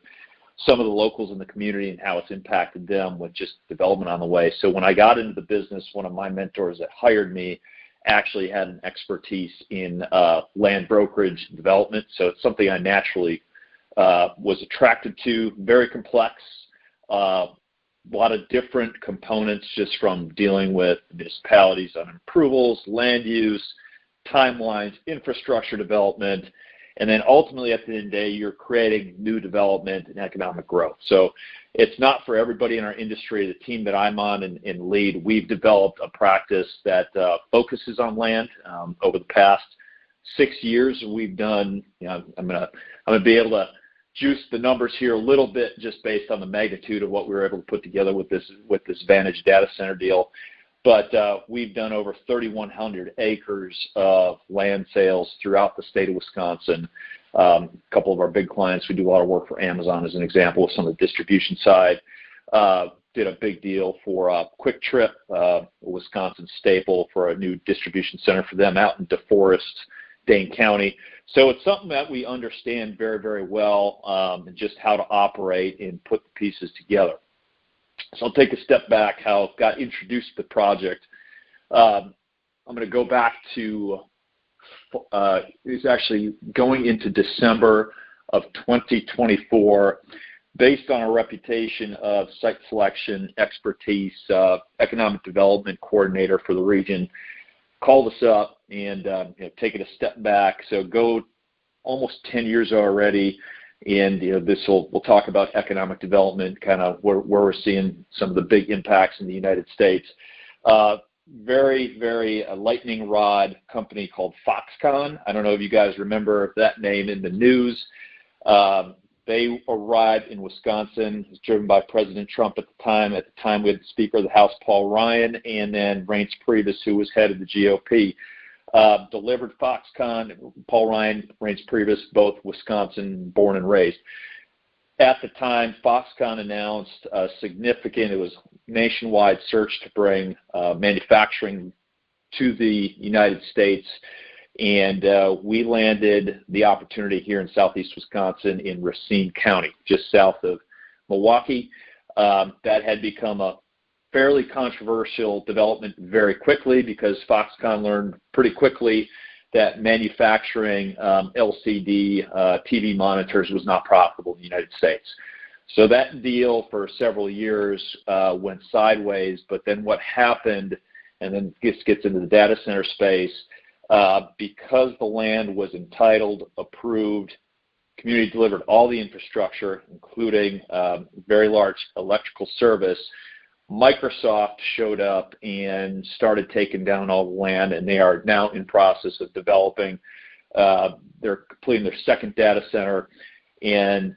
some of the locals in the community and how it's impacted them with just development on the way. So when I got into the business, one of my mentors that hired me actually had an expertise in land brokerage development. So it's something I naturally was attracted to. Very complex, a lot of different components just from dealing with municipalities on approvals, land use, timelines, infrastructure development, and then ultimately at the end of the day, you're creating new development and economic growth. So it's not for everybody in our industry. The team that I'm on and lead, we've developed a practice that focuses on land. Over the past 6 years, we've done, I'm gonna be able to juice the numbers here a little bit just based on the magnitude of what we were able to put together with this Vantage data center deal. But we've done over 3,100 acres of land sales throughout the state of Wisconsin. A couple of our big clients, we do a lot of work for Amazon as an example with some of the distribution side. did a big deal for Quick Trip, a Wisconsin staple, for a new distribution center for them out in DeForest, Dane County. So it's something that we understand very, very well, and just how to operate and put the pieces together. So I'll take a step back, how I got introduced to the project. I'm going to go back to, it's actually going into December of 2024, based on a reputation of site selection, expertise, economic development coordinator for the region, called us up and taking a step back. So go almost 10 years already, and we'll talk about economic development, kind of where we're seeing some of the big impacts in the United States. Very, very lightning rod company called FoxCon. I don't know if you guys remember that name in the news. They arrived in Wisconsin. It was driven by President Trump at the time. At the time, we had the Speaker of the House, Paul Ryan, and then Reince Priebus, who was head of the GOP. Delivered FoxCon. Paul Ryan, Reince Priebus, both Wisconsin born and raised. At the time, Foxconn announced a significant, it was nationwide search to bring manufacturing to the United States. And we landed the opportunity here in southeast Wisconsin in Racine County, just south of Milwaukee. That had become a fairly controversial development very quickly, because Foxconn learned pretty quickly that manufacturing LCD TV monitors was not profitable in the United States. So that deal for several years went sideways. But then what happened, and then this gets into the data center space, because the land was entitled, approved, community delivered all the infrastructure, including very large electrical service, Microsoft showed up and started taking down all the land, and they are now in process of developing. They're completing their second data center, and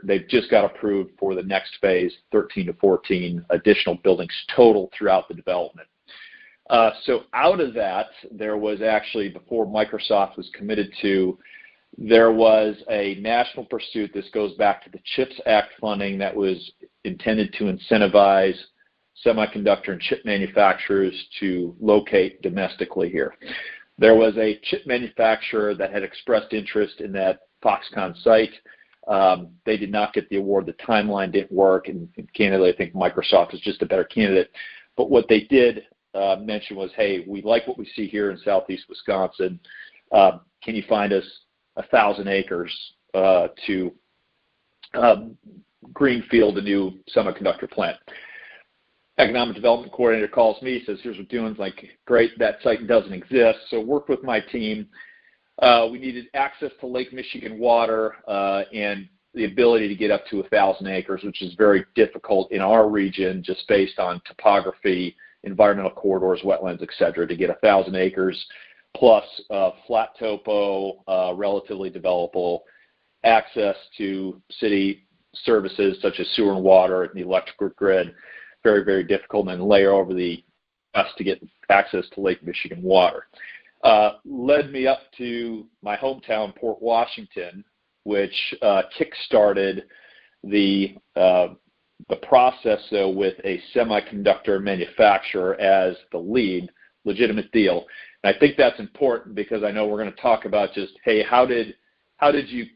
they've just got approved for the next phase, 13 to 14 additional buildings total throughout the development. So out of that, there was actually, before Microsoft was committed to, there was a national pursuit. This goes back to the CHIPS Act funding that was intended to incentivize semiconductor and chip manufacturers to locate domestically here. There was a chip manufacturer that had expressed interest in that Foxconn site. They did not get the award. The timeline didn't work, and candidly, I think Microsoft was just a better candidate. But what they did mention was, hey, we like what we see here in southeast Wisconsin. Can you find us 1,000 acres to greenfield a new semiconductor plant? Economic development coordinator calls me, says, here's what we're doing. It's like, great, that site doesn't exist. So work with my team. We needed access to Lake Michigan water and the ability to get up to 1,000 acres, which is very difficult in our region, just based on topography, environmental corridors, wetlands, et cetera, to get 1,000 acres plus flat topo, relatively developable, access to city services such as sewer and water and the electrical grid, very, very difficult, and then layer over the us to get access to Lake Michigan water. Led me up to my hometown, Port Washington, which kick-started the process, though, with a semiconductor manufacturer as the lead, legitimate deal. And I think that's important, because I know we're going to talk about just, hey, how did you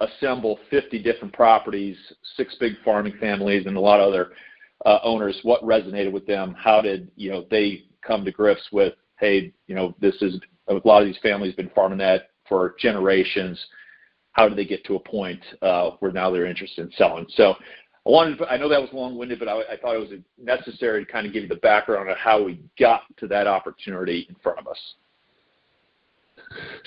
assemble 50 different properties, 6 big farming families, and a lot of other owners? What resonated with them? How did they come to grips with, hey, this is, a lot of these families have been farming that for generations. How did they get to a point where now they're interested in selling? So I know that was long-winded, but I thought it was necessary to kind of give you the background on how we got to that opportunity in front of us.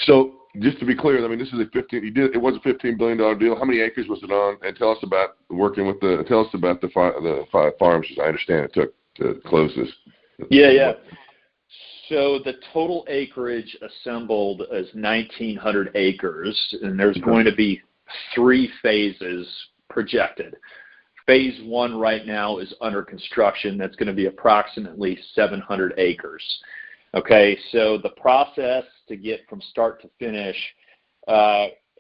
So just to be clear, I mean, this is it was a $15 billion deal. How many acres was it on? And tell us about the 5 farms, as I understand it took to close this. Yeah. So the total acreage assembled is 1,900 acres, and there's going to be 3 phases projected. Phase 1 right now is under construction. That's going to be approximately 700 acres. Okay, so the process to get from start to finish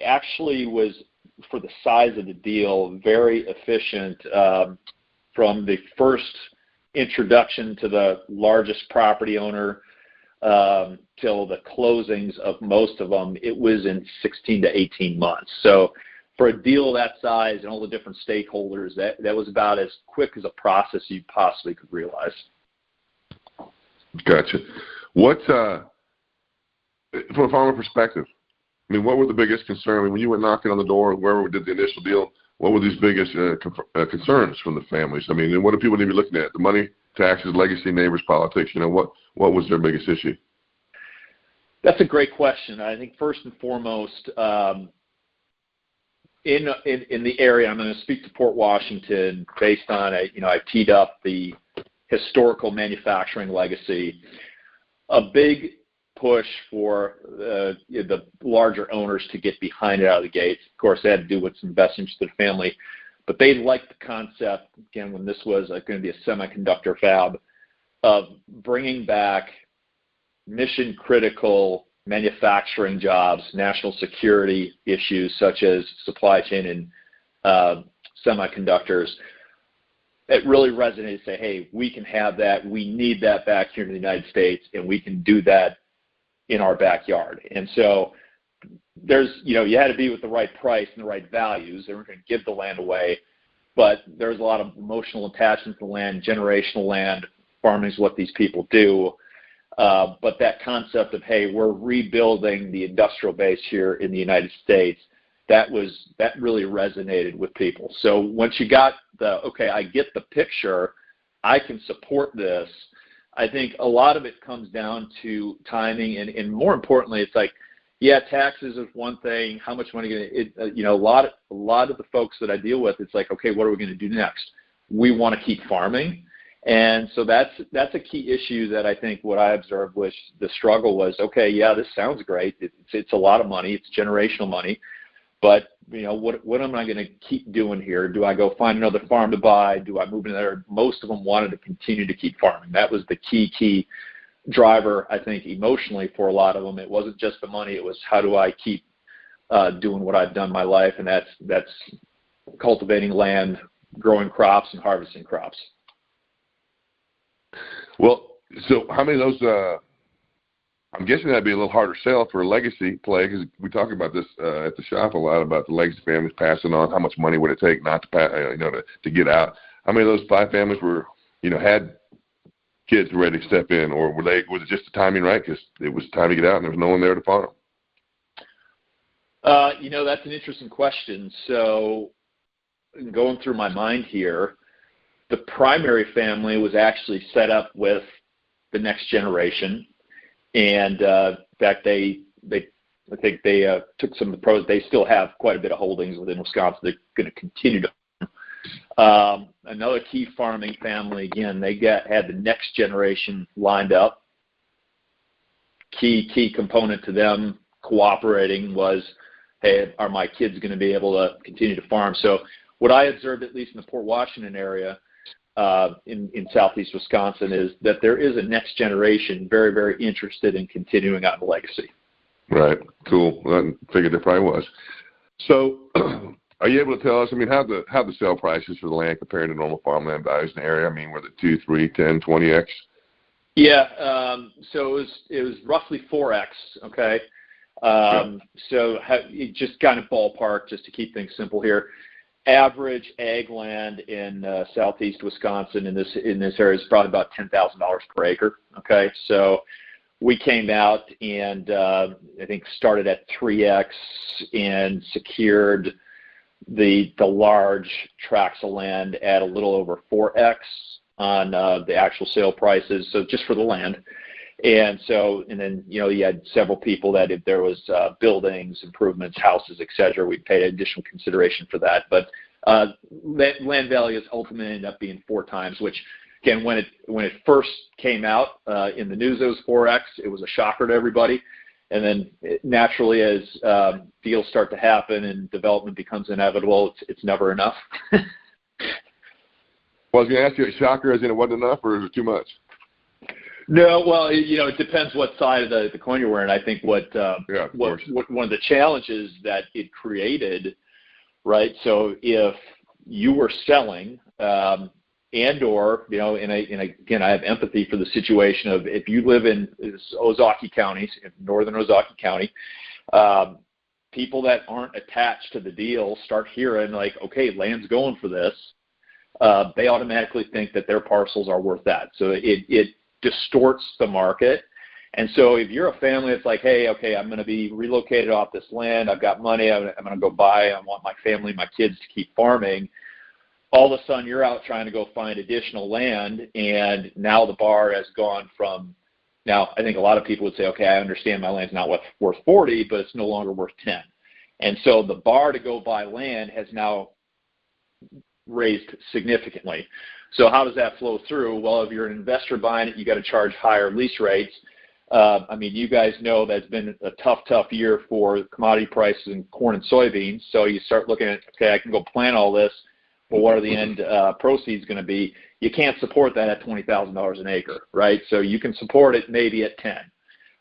actually was, for the size of the deal, very efficient from the first introduction to the largest property owner till the closings of most of them, it was in 16 to 18 months. So for a deal that size and all the different stakeholders, that was about as quick as a process you possibly could realize. Gotcha. What, from a farmer perspective, I mean, what were the biggest concerns? I mean, when you went knocking on the door, whoever did the initial deal, what were these biggest concerns from the families? I mean, and what do people need to be looking at? The money, taxes, legacy, neighbors, politics. You know, what was their biggest issue? That's a great question. I think first and foremost, in the area, I'm going to speak to Port Washington based on I teed up the historical manufacturing legacy. A big push for the larger owners to get behind it out of the gates. Of course, they had to do what's in the best interest of the family, but they liked the concept, again, when this was going to be a semiconductor fab, of bringing back mission-critical manufacturing jobs, national security issues such as supply chain and semiconductors. It really resonated to say, hey, we can have that. We need that back here in the United States, and we can do that in our backyard. And so there's, you had to be with the right price and the right values. They weren't going to give the land away, but there's a lot of emotional attachment to the land, generational land. Farming is what these people do. But that concept of, hey, we're rebuilding the industrial base here in the United States, that really resonated with people. So once you got okay, I get the picture, I can support this, I think a lot of it comes down to timing, and more importantly, it's like, yeah, taxes is one thing. How much money? A lot of the folks that I deal with, it's like, okay, what are we going to do next? We want to keep farming, and so that's a key issue that I think what I observed was the struggle was, okay, yeah, this sounds great. It's a lot of money. It's generational money, but what am I going to keep doing here? Do I go find another farm to buy? Do I move in there? Most of them wanted to continue to keep farming. That was the key driver, I think, emotionally for a lot of them. It wasn't just the money. It was, how do I keep doing what I've done my life, and that's cultivating land, growing crops, and harvesting crops. Well, so how many of those I'm guessing that'd be a little harder sell for a legacy play, because we talk about this at the shop a lot about the legacy families passing on. How much money would it take not to to get out? How many of those 5 families were had kids ready to step in, or was it just the timing right because it was time to get out and there was no one there to farm? That's an interesting question. So going through my mind here, the primary family was actually set up with the next generation. And in fact, I think they took some of the pros. They still have quite a bit of holdings within Wisconsin. They're going to continue to. Another key farming family, again, they had the next generation lined up. Key component to them cooperating was, hey, are my kids going to be able to continue to farm? So what I observed, at least in the Port Washington area, in southeast Wisconsin, is that there is a next generation very, very interested in continuing on the legacy. Right. Cool. I figured there probably was. So are you able to tell us, how the sale prices for the land compared to normal farmland values in the area? Were they 2, 3, 10, 20x? Yeah. So it was roughly 4x. Okay. So just kind of ballpark, just to keep things simple here. Average ag land in southeast Wisconsin in this area is probably about $10,000 per acre. Okay, so we came out and I think started at 3x and secured the large tracts of land at a little over 4x on the actual sale prices. So just for the land. And then, you had several people that if there was buildings, improvements, houses, et cetera, we paid additional consideration for that. But land values ultimately ended up being 4 times, which, again, when it first came out in the news, it was 4x. It was a shocker to everybody. And then naturally, as deals start to happen and development becomes inevitable, it's never enough. Well, I was going to ask you, a shocker as in it wasn't enough, or is it too much? No, well, it depends what side of the coin you're wearing. I think what one of the challenges that it created, right? So if you were selling, and/or, and again, I have empathy for the situation of if you live in Ozaukee County, northern Ozaukee County, people that aren't attached to the deal start hearing like, okay, land's going for this. They automatically think that their parcels are worth that. So it distorts the market. And so if you're a family that's like, hey, okay, I'm going to be relocated off this land, I've got money, I'm going to go buy, I want my family, my kids to keep farming, all of a sudden you're out trying to go find additional land, and now the bar has gone from, now I think a lot of people would say, okay, I understand my land's not worth 40, but it's no longer worth 10. And so the bar to go buy land has now raised significantly. So how does that flow through? Well, if you're an investor buying it, you got to charge higher lease rates. I mean, you guys know that's been a tough year for commodity prices in corn and soybeans. So you start looking at, okay, I can go plant all this, but what are the end proceeds going to be? You can't support that at $20,000 an acre, right? So you can support it maybe at 10.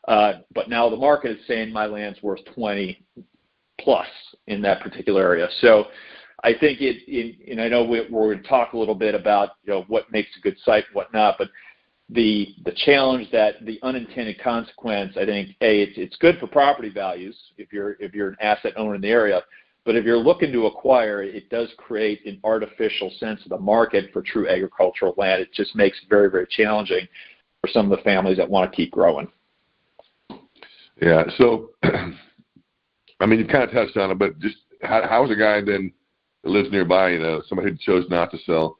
But now the market is saying my land's worth 20 plus in that particular area. So I think and I know we're going to talk a little bit about what makes a good site and whatnot, but the challenge, that the unintended consequence, I think, it's good for property values if you're an asset owner in the area, but if you're looking to acquire, it does create an artificial sense of the market for true agricultural land. It just makes it very, very challenging for some of the families that want to keep growing. Yeah. So, I mean, you kind of touched on it, but just how is a guy then that lives nearby, somebody who chose not to sell,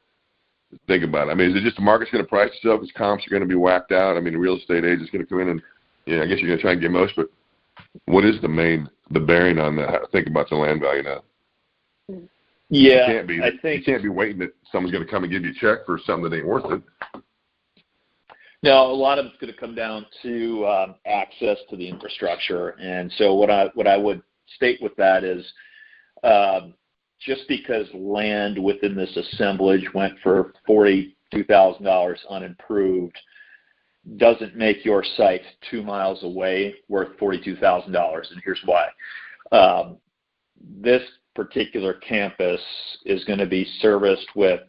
think about it? I mean, is it just the market's going to price itself because comps are going to be whacked out? I mean, the real estate agent's going to come in and, I guess you're going to try and get most, but what is the bearing on that? How to think about the land value now? Yeah, you can't be waiting that someone's going to come and give you a check for something that ain't worth it. No, a lot of it's going to come down to access to the infrastructure. And so what I would state with that is, just because land within this assemblage went for $42,000 unimproved doesn't make your site 2 miles away worth $42,000. And here's why. This particular campus is going to be serviced with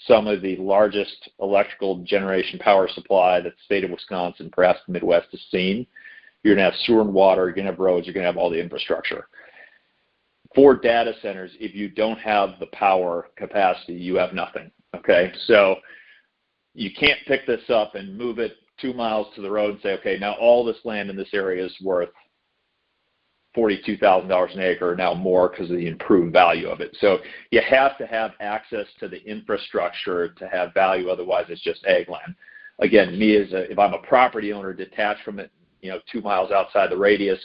some of the largest electrical generation power supply that the state of Wisconsin, perhaps the Midwest, has seen. You're going to have sewer and water, you're going to have roads, you're going to have all the infrastructure. For data centers, if you don't have the power capacity, you have nothing, okay? So you can't pick this up and move it 2 miles to the road and say, okay, now all this land in this area is worth $42,000 an acre, or now more because of the improved value of it. So you have to have access to the infrastructure to have value, otherwise it's just ag land. Again, if I'm a property owner detached from it, 2 miles outside the radius,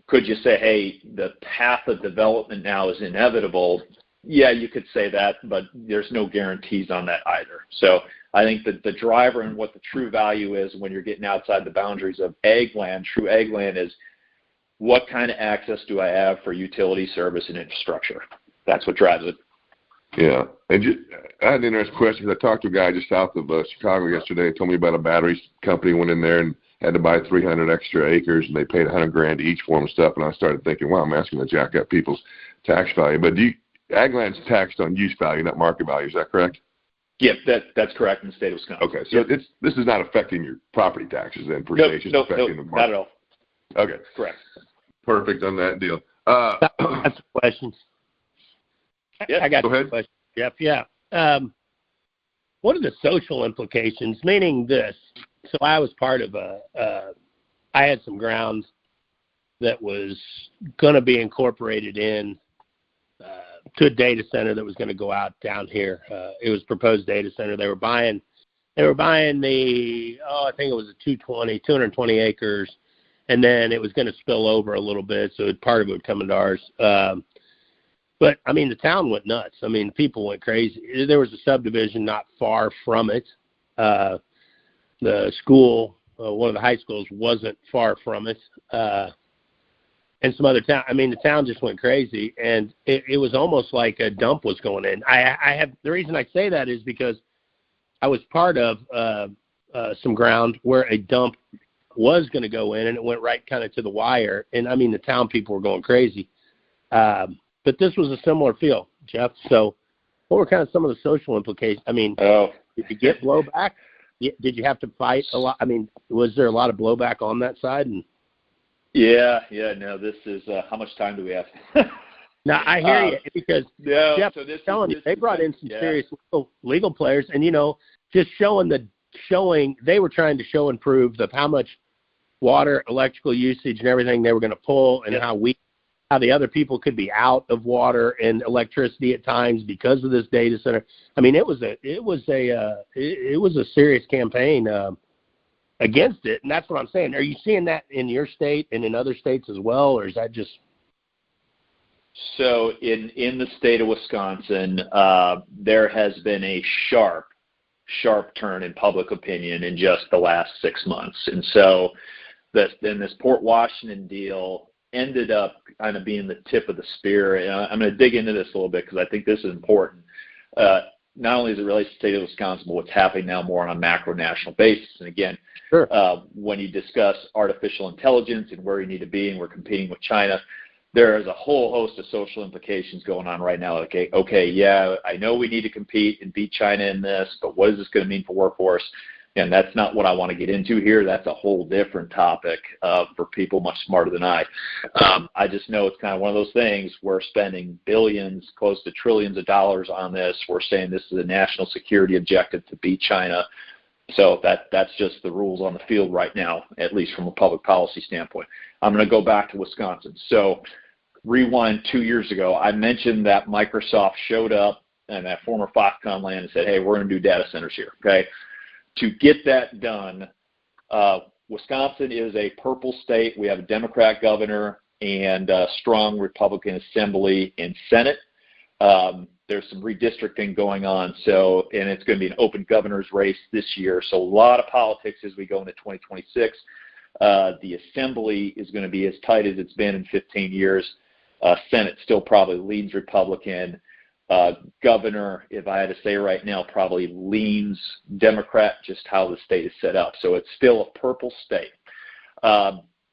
could you say, hey, the path of development now is inevitable? Yeah, you could say that, but there's no guarantees on that either. So I think that the driver and what the true value is when you're getting outside the boundaries of ag land, true ag land, is what kind of access do I have for utility service and infrastructure? That's what drives it. Yeah. And I had an interesting question. I talked to a guy just south of Chicago yesterday. He told me about a battery company went in there and had to buy 300 extra acres, and they paid $100,000 each for them and stuff. And I started thinking, wow, I'm asking to jack up people's tax value. But ag land's taxed on use value, not market value. Is that correct? Yeah, that's correct in the state of Wisconsin. Okay, so this is not affecting your property taxes then, per se. It's just affecting the market. Not at all. Okay. Correct. Perfect on that deal. Got some questions. Yeah, I got go ahead. questions, Jeff. Yeah. What are the social implications? Meaning this. So I was part of I had some ground that was going to be incorporated in to a data center that was going to go out down here. It was a proposed data center. They were buying I think it was 220 acres, and then it was going to spill over a little bit, so part of it would come into ours. But, I mean, the town went nuts. I mean, people went crazy. There was a subdivision not far from it. The school, one of the high schools, wasn't far from it. And some other town. I mean, the town just went crazy, and it was almost like a dump was going in. The reason I say that is because I was part of some ground where a dump was going to go in, and it went right kind of to the wire. And, I mean, the town people were going crazy. But this was a similar feel, Jeff. So What were kind of some of the social implications? I mean, did you get blowback? Did you have to fight a lot? I mean, was there a lot of blowback on that side? And no, this is how much time do we have? now I hear you, because Jeff, so they brought in some serious legal players, and just showing they were trying to show and prove how much water, electrical usage, and everything they were going to pull, and how the other people could be out of water and electricity at times because of this data center. I mean, it was a serious campaign against it, and that's what I'm saying. Are you seeing that in your state and in other states as well, or is that just? So in the state of Wisconsin, there has been a sharp turn in public opinion in just the last 6 months, and so this Port Washington deal ended up kind of being the tip of the spear. And I'm going to dig into this a little bit because I think this is important. Not only as it relates to the state of Wisconsin, but what's happening now more on a macro national basis. And again, sure. When you discuss artificial intelligence and where you need to be, and we're competing with China, there is a whole host of social implications going on right now. Okay, yeah, I know we need to compete and beat China in this, but what is this going to mean for workforce? And that's not what I want to get into here. That's a whole different topic for people much smarter than I. I just know it's kind of one of those things. We're spending billions, close to trillions of dollars on this. We're saying this is a national security objective to beat China. So that's just the rules on the field right now, at least from a public policy standpoint. I'm going to go back to Wisconsin. So rewind 2 years ago, I mentioned that Microsoft showed up and that former Foxconn land and said, hey, we're going to do data centers here, okay? To get that done, Wisconsin is a purple state. We have a Democrat governor and a strong Republican Assembly and Senate. There's some redistricting going on, and it's going to be an open governor's race this year. So a lot of politics as we go into 2026. The Assembly is going to be as tight as it's been in 15 years. Senate still probably leans Republican. Governor, if I had to say right now, probably leans Democrat, just how the state is set up. So it's still a purple state.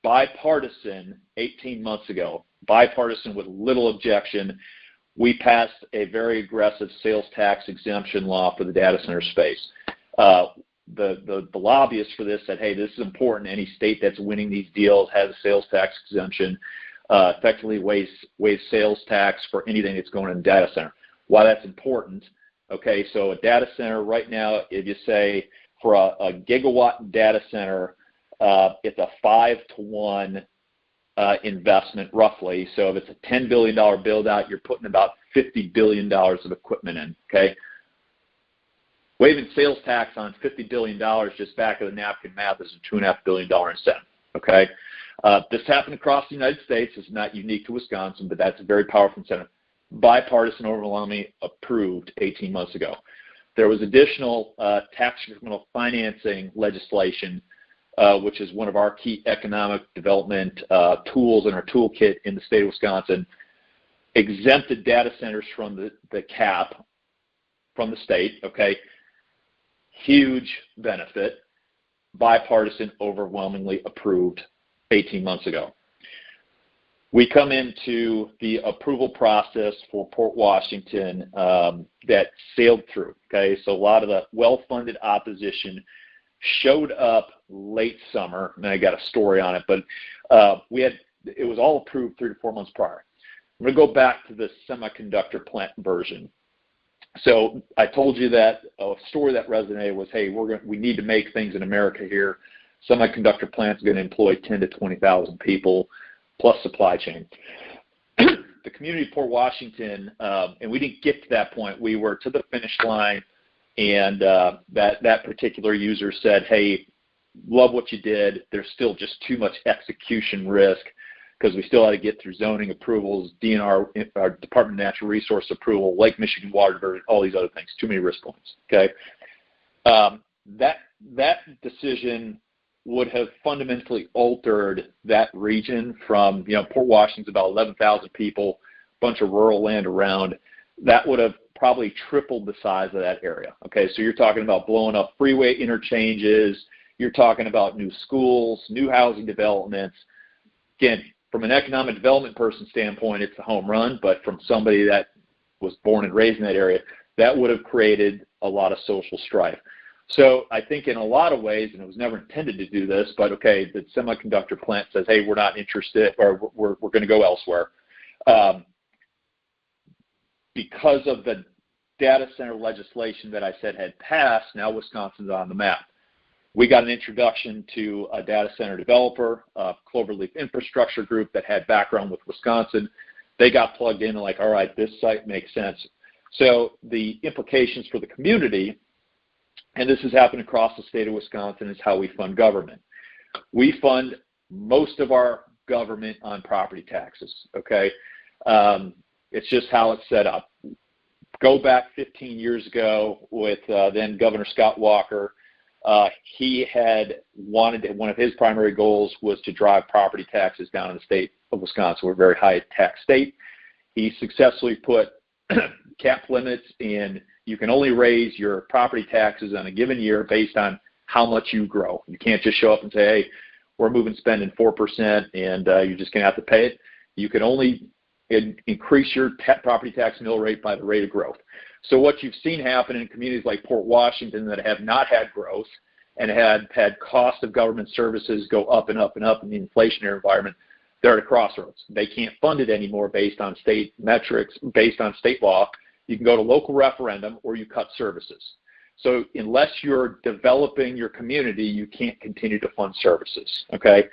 Bipartisan, 18 months ago, bipartisan with little objection, we passed a very aggressive sales tax exemption law for the data center space. The lobbyists for this said, hey, this is important. Any state that's winning these deals has a sales tax exemption, effectively waives sales tax for anything that's going in a data center. Why that's important, okay, so a data center right now, if you say for a gigawatt data center, it's a 5-to-1 investment roughly. So if it's a $10 billion build out, you're putting about $50 billion of equipment in, okay? Waiving sales tax on $50 billion, just back of the napkin math, is a $2.5 billion incentive, okay? This happened across the United States. It's not unique to Wisconsin, but that's a very powerful incentive. Bipartisan overwhelmingly approved 18 months ago. There was additional tax incremental financing legislation, which is one of our key economic development tools in our toolkit in the state of Wisconsin, exempted data centers from the cap from the state, okay? Huge benefit, bipartisan overwhelmingly approved 18 months ago. We come into the approval process for Port Washington that sailed through, okay? So a lot of the well-funded opposition showed up late summer, and I got a story on it, but it was all approved 3 to 4 months prior. I'm going to go back to the semiconductor plant version. So I told you that a story that resonated was, hey, we need to make things in America here. Semiconductor plant's going to employ 10 to 20,000 people, plus supply chain. The community of Port Washington, and we didn't get to that point. We were to the finish line, and that particular user said, hey, love what you did. There's still just too much execution risk because we still had to get through zoning approvals, DNR, our Department of Natural Resource approval, Lake Michigan water diversion, all these other things. Too many risk points, okay? That decision would have fundamentally altered that region from, Port Washington's about 11,000 people, bunch of rural land around. That would have probably tripled the size of that area. Okay, so you're talking about blowing up freeway interchanges. You're talking about new schools, new housing developments. Again, from an economic development person standpoint, it's a home run, but from somebody that was born and raised in that area, that would have created a lot of social strife. So I think in a lot of ways, and it was never intended to do this, but okay, the semiconductor plant says, hey, we're not interested, or we're going to go elsewhere. Because of the data center legislation that I said had passed, now Wisconsin's on the map. We got an introduction to a data center developer, Cloverleaf Infrastructure Group, that had background with Wisconsin. They got plugged in and like, all right, this site makes sense. So the implications for the community, and this has happened across the state of Wisconsin, is how we fund government. We fund most of our government on property taxes, okay? It's just how it's set up. Go back 15 years ago with then Governor Scott Walker. He had wanted, one of his primary goals was to drive property taxes down in the state of Wisconsin. We're a very high tax state. He successfully put cap limits in. You can only raise your property taxes on a given year based on how much you grow. You can't just show up and say, hey, we're moving spending 4% and you're just going to have to pay it. You can only increase your property tax mill rate by the rate of growth. So what you've seen happen in communities like Port Washington that have not had growth and had cost of government services go up and up and up in the inflationary environment, they're at a crossroads. They can't fund it anymore based on state metrics, based on state law. You can go to local referendum or you cut services. So unless you're developing your community, you can't continue to fund services, okay?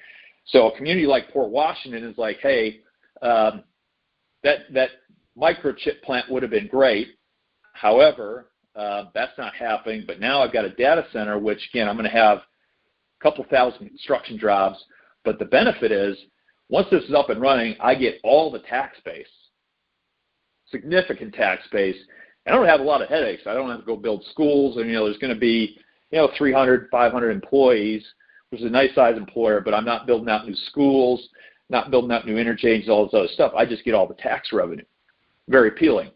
So a community like Port Washington is like, hey, that microchip plant would have been great. However, that's not happening. But now I've got a data center, which, again, I'm going to have a couple thousand construction jobs. But the benefit is, once this is up and running, I get all the tax base, significant tax base. I don't have a lot of headaches. I don't have to go build schools. And, there's going to be, 300, 500 employees, which is a nice size employer, but I'm not building out new schools, not building out new interchanges, all this other stuff. I just get all the tax revenue. Very appealing.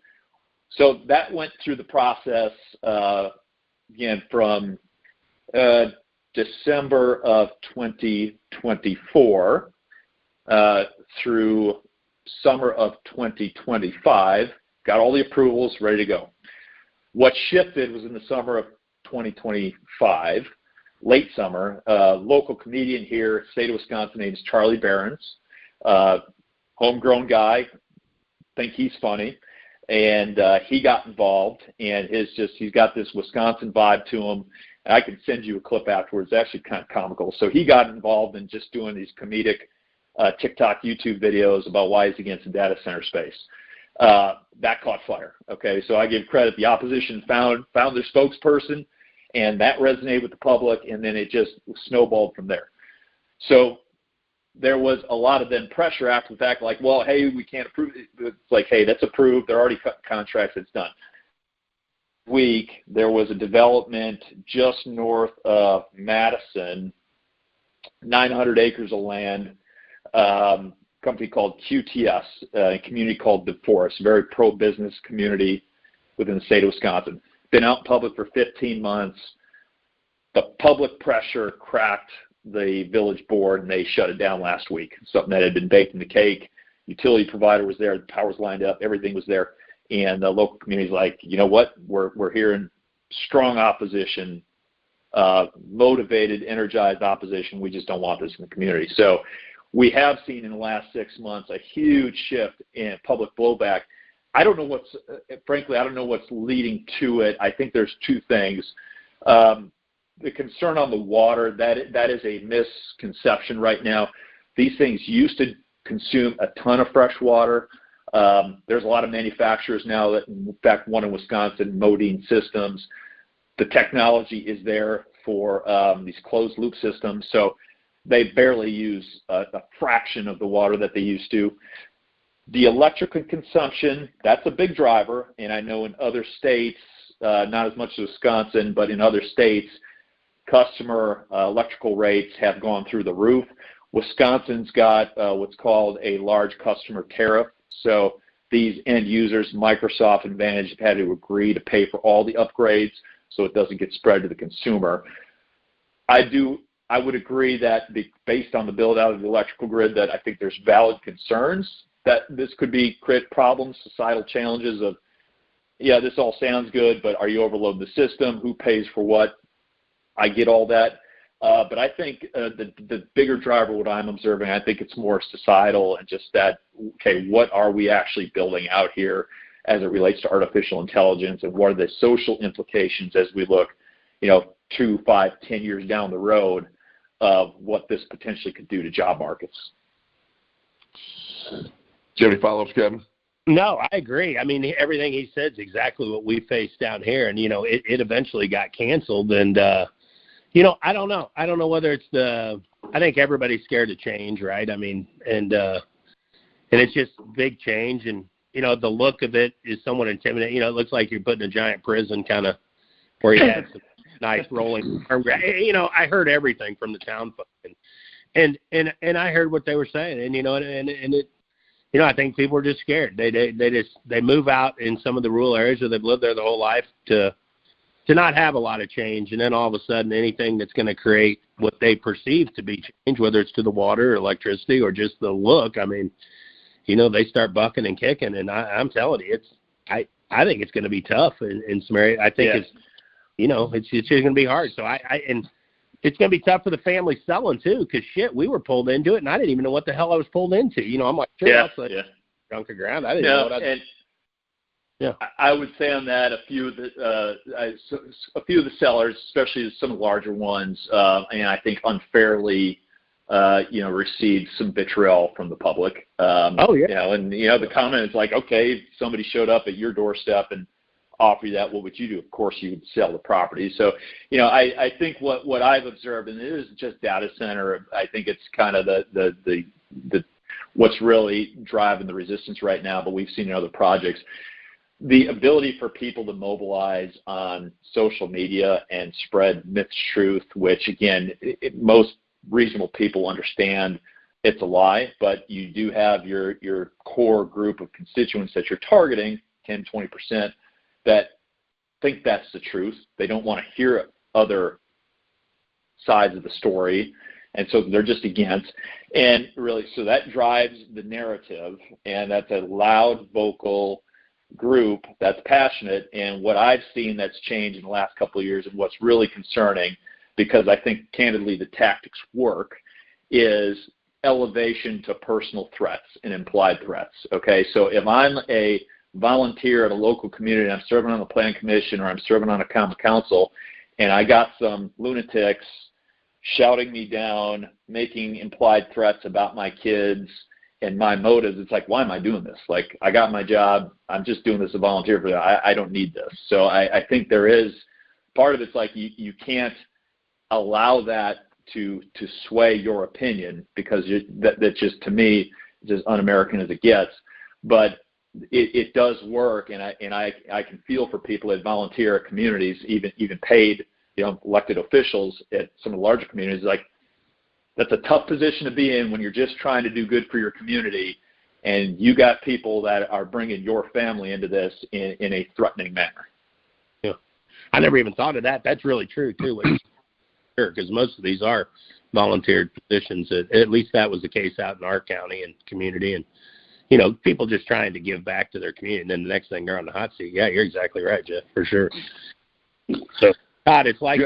So that went through the process, again, from December of 2024 through summer of 2025. Got all the approvals, ready to go. What shifted was in the summer of 2025, late summer. Local comedian here, state of Wisconsin, named Charlie Behrens. Homegrown guy, think he's funny, and he got involved, and he's got this Wisconsin vibe to him, and I can send you a clip afterwards. It's actually kind of comical. So he got involved in just doing these comedic TikTok, YouTube videos about why he's against the data center space. That caught fire. Okay, so I give credit. The opposition found their spokesperson, and that resonated with the public, and then it just snowballed from there. So there was a lot of then pressure after the fact, like, well, hey, we can't approve it. It's like, hey, that's approved. They're already cut contracts. It's done. Week, there was a development just north of Madison, 900 acres of land, company called QTS, a community called DeForest, very pro-business community within the state of Wisconsin. Been out in public for 15 months. The public pressure cracked the village board, and they shut it down last week. Something that had been baked in the cake. Utility provider was there. The power's lined up. Everything was there. And the local community's like, you know what? We're hearing strong opposition, motivated, energized opposition. We just don't want this in the community. So we have seen in the last 6 months a huge shift in public blowback. I don't know what's leading to it. I think there's two things. The concern on the water, that is a misconception right now. These things used to consume a ton of fresh water. There's a lot of manufacturers now that, in fact, one in Wisconsin, Modine Systems. The technology is there for these closed loop systems, so they barely use a fraction of the water that they used to. The electrical consumption, that's a big driver, and I know in other states, not as much as Wisconsin, but in other states, customer electrical rates have gone through the roof. Wisconsin's got what's called a large customer tariff. So these end users, Microsoft and Vantage, have had to agree to pay for all the upgrades so it doesn't get spread to the consumer. I would agree that based on the build out of the electrical grid, that I think there's valid concerns that this could create problems, societal challenges of yeah, this all sounds good, but are you overloading the system? Who pays for what? I get all that. But I think the bigger driver, what I'm observing, I think it's more societal and just that, okay, what are we actually building out here as it relates to artificial intelligence, and what are the social implications as we look, 2, 5, 10 years down the road of what this potentially could do to job markets. Do you have any follow-ups, Kevin? No, I agree. I mean, everything he said is exactly what we faced down here, and it eventually got canceled. And I don't know. I don't know whether it's I think everybody's scared of change, right? I mean, and it's just big change, and the look of it is somewhat intimidating. It looks like you're put in a giant prison, kind of, where you had some nice rolling. I heard everything from the town folk, and I heard what they were saying, and I think people are just scared. They move out in some of the rural areas where they've lived there their whole life to not have a lot of change, and then all of a sudden anything that's going to create what they perceive to be change, whether it's to the water, or electricity, or just the look, I mean, they start bucking and kicking, and I'm telling you, I think it's going to be tough in some areas. I think it's just going to be hard. So and it's going to be tough for the family selling too, because we were pulled into it, and I didn't even know what the hell I was pulled into. I'm like, that's a chunk of ground. I didn't know what I would say on that, a few of the sellers, especially some of the larger ones, and I think unfairly, received some vitriol from the public. And the comment is like, okay, somebody showed up at your doorstep and offer you that, what would you do? Of course, you would sell the property. So, I think what I've observed, and it isn't just data center, I think it's kind of the what's really driving the resistance right now, but we've seen in other projects, the ability for people to mobilize on social media and spread truth, which again, most reasonable people understand it's a lie, but you do have your core group of constituents that you're targeting, 10, 20%, that think that's the truth. They don't want to hear other sides of the story, and so they're just against. And really, so that drives the narrative, and that's a loud, vocal group that's passionate. And what I've seen that's changed in the last couple of years, and what's really concerning, because I think candidly the tactics work, is elevation to personal threats and implied threats. Okay, so if I'm a volunteer at a local community and I'm serving on the planning commission, or I'm serving on a common council, and I got some lunatics shouting me down, making implied threats about my kids and my motives, it's like, why am I doing this? Like, I got my job, I'm just doing this as a volunteer for that. I don't need this. So I think there is part of it's like you can't allow that to sway your opinion, because that just, to me, is as un-American as it gets. But it does work, and I can feel for people that volunteer at communities, even paid, elected officials at some of the larger communities. Like, that's a tough position to be in when you're just trying to do good for your community, and you got people that are bringing your family into this in a threatening manner. Yeah, I never even thought of that. That's really true too, because most of these are volunteered positions. At least that was the case out in our county and community, and people just trying to give back to their community, and then the next thing they're on the hot seat. Yeah, you're exactly right, Jeff, for sure. So, Todd, it's like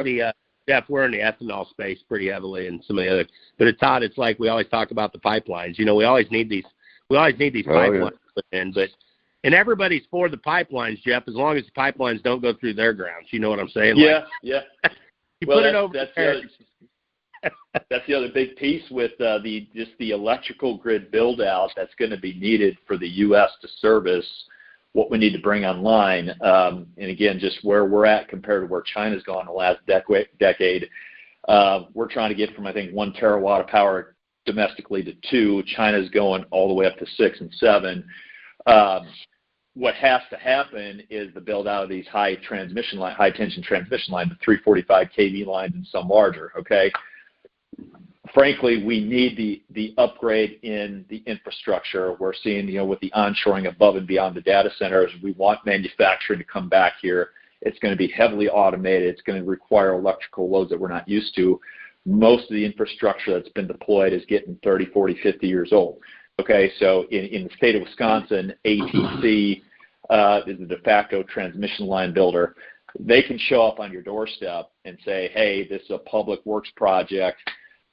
Jeff, we're in the ethanol space pretty heavily, and some of the other. But Todd, it's like we always talk about the pipelines. We always need these. Pipelines put in, and everybody's for the pipelines, Jeff, as long as the pipelines don't go through their grounds. You know what I'm saying? Yeah, like, yeah. You put it over there. That's the other big piece with the electrical grid build out that's going to be needed for the U.S. to service what we need to bring online. And again, just where we're at compared to where China's gone in the last decade. We're trying to get from, I think, 1 terawatt of power domestically to 2. China's going all the way up to 6 and 7. What has to happen is the build out of these high tension transmission line, the 345 kV lines and some larger. Okay. Frankly, we need the upgrade in the infrastructure. We're seeing, with the onshoring above and beyond the data centers, we want manufacturing to come back here. It's going to be heavily automated. It's going to require electrical loads that we're not used to. Most of the infrastructure that's been deployed is getting 30, 40, 50 years old. Okay, so in the state of Wisconsin, ATC is the de facto transmission line builder. They can show up on your doorstep and say, hey, this is a public works project.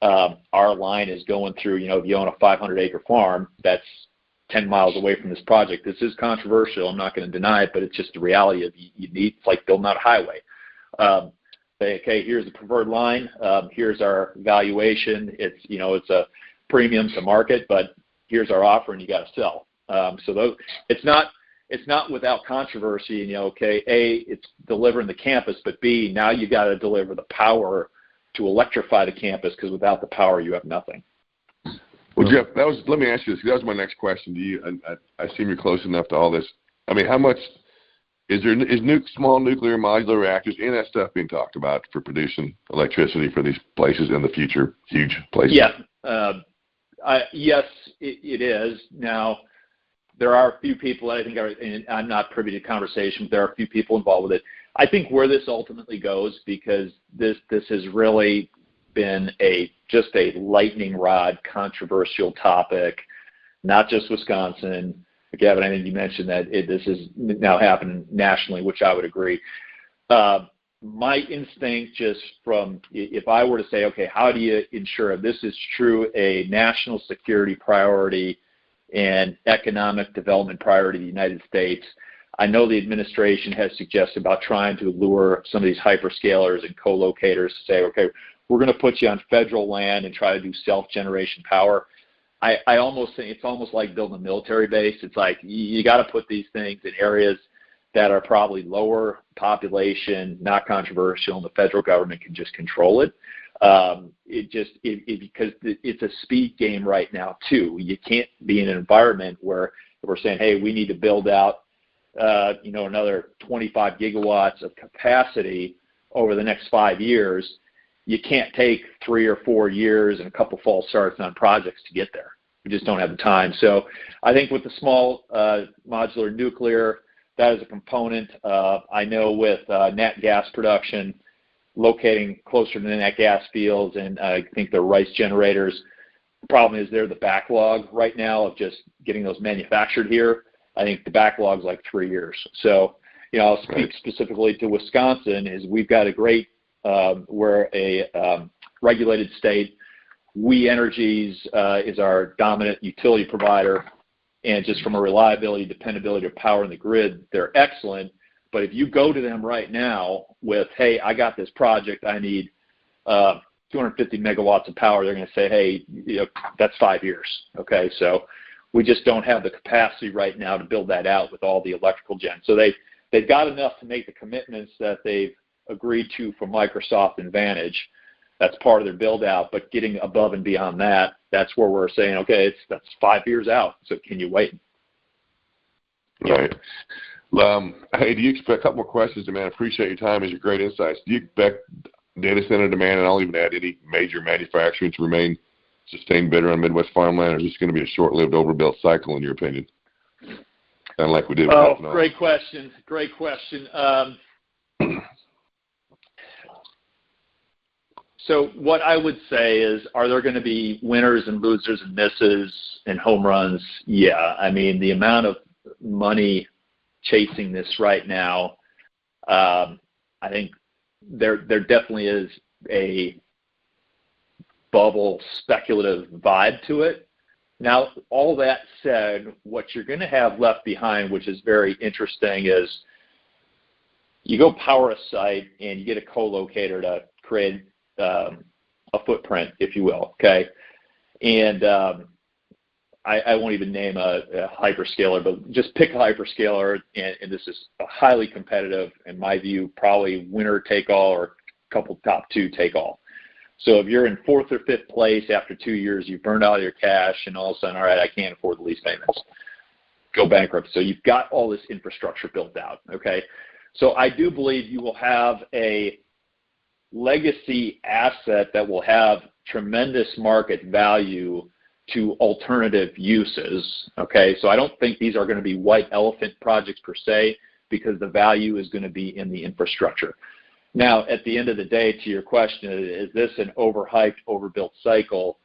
Our line is going through, if you own a 500-acre farm that's 10 miles away from this project. This is controversial. I'm not going to deny it, but it's just the reality of you need, it's like building out a highway. Say, okay, here's the preferred line. Here's our valuation. It's a premium to market, but here's our offer, and you got to sell. It's not without controversy. Okay, A, it's delivering the campus, but B, now you got to deliver the power to electrify the campus, because without the power, you have nothing. Well, Jeff, let me ask you this. That was my next question to you. I assume you're close enough to all this. I mean, how much is small nuclear modular reactors, any of that stuff being talked about for producing electricity for these places in the future, huge places? Yeah. Yes, it is. Now, there are a few people that I think and I'm not privy to conversation, but there are a few people involved with it. I think where this ultimately goes, because this has really been just a lightning rod controversial topic, not just Wisconsin. Gavin, I think you mentioned that this is now happening nationally, which I would agree. My instinct, just from, if I were to say, okay, how do you ensure this is true a national security priority and economic development priority of the United States? I know the administration has suggested about trying to lure some of these hyperscalers and co-locators to say, okay, we're going to put you on federal land and try to do self-generation power. I almost think it's almost like building a military base. It's like you got to put these things in areas that are probably lower population, not controversial, and the federal government can just control it. Because it's a speed game right now too. You can't be in an environment where we're saying, hey, we need to build out another 25 gigawatts of capacity over the next 5 years. You can't take 3 or 4 years and a couple false starts on projects to get there. We just don't have the time. So I think with the small modular nuclear, that is a component. I know with nat gas production, locating closer to the nat gas fields, and I think the rice generators, the problem is they're the backlog right now of just getting those manufactured here. I think the backlog is like 3 years. So, I'll speak specifically to Wisconsin. Is we've got a great we're a regulated state. We Energies is our dominant utility provider, and just from a reliability, dependability of power in the grid, they're excellent. But if you go to them right now with, hey, I got this project, I need 250 megawatts of power, they're going to say, hey, that's 5 years. Okay, so we just don't have the capacity right now to build that out with all the electrical gen. So they've got enough to make the commitments that they've agreed to for Microsoft and Vantage. That's part of their build out, but getting above and beyond that, that's where we're saying, okay, that's 5 years out. So can you wait? Right. Hey, do you expect a couple more questions, man? I appreciate your time and your great insights. Do you expect data center demand, and I'll even add any major manufacturing, to remain sustained bidder on Midwest farmland, or is this going to be a short-lived, overbuilt cycle, in your opinion? Kind of like we did with Ethanol. Great question. Great question. So what I would say is, are there going to be winners and losers and misses and home runs? Yeah. I mean, the amount of money chasing this right now, I think there definitely is a bubble speculative vibe to it. Now, all that said, what you're going to have left behind, which is very interesting, is you go power a site and you get a co-locator to create a footprint, if you will, okay? And I won't even name a hyperscaler, but just pick a hyperscaler, and this is highly competitive, in my view, probably winner take all or a couple top two take all. So if you're in 4th or 5th place after 2 years, you've burned all your cash, and all of a sudden, all right, I can't afford the lease payments. Go bankrupt. So you've got all this infrastructure built out, okay? So I do believe you will have a legacy asset that will have tremendous market value to alternative uses, okay? So I don't think these are going to be white elephant projects per se, because the value is going to be in the infrastructure. Now, at the end of the day, to your question, is this an overhyped, overbuilt cycle?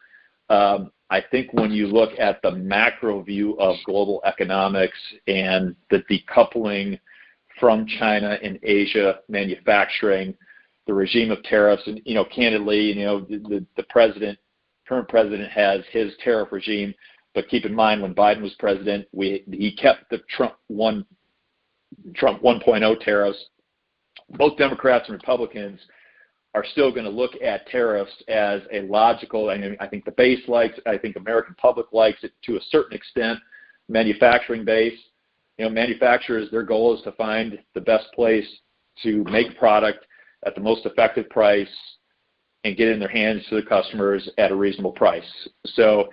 I think when you look at the macro view of global economics and the decoupling from China and Asia manufacturing, the regime of tariffs, and candidly, the current president has his tariff regime, but keep in mind when Biden was president, he kept the Trump 1.0 tariffs. Both Democrats and Republicans are still going to look at tariffs as a logical, I think the base likes, I think American public likes it to a certain extent, manufacturing base. Manufacturers, their goal is to find the best place to make product at the most effective price and get it in their hands to the customers at a reasonable price. So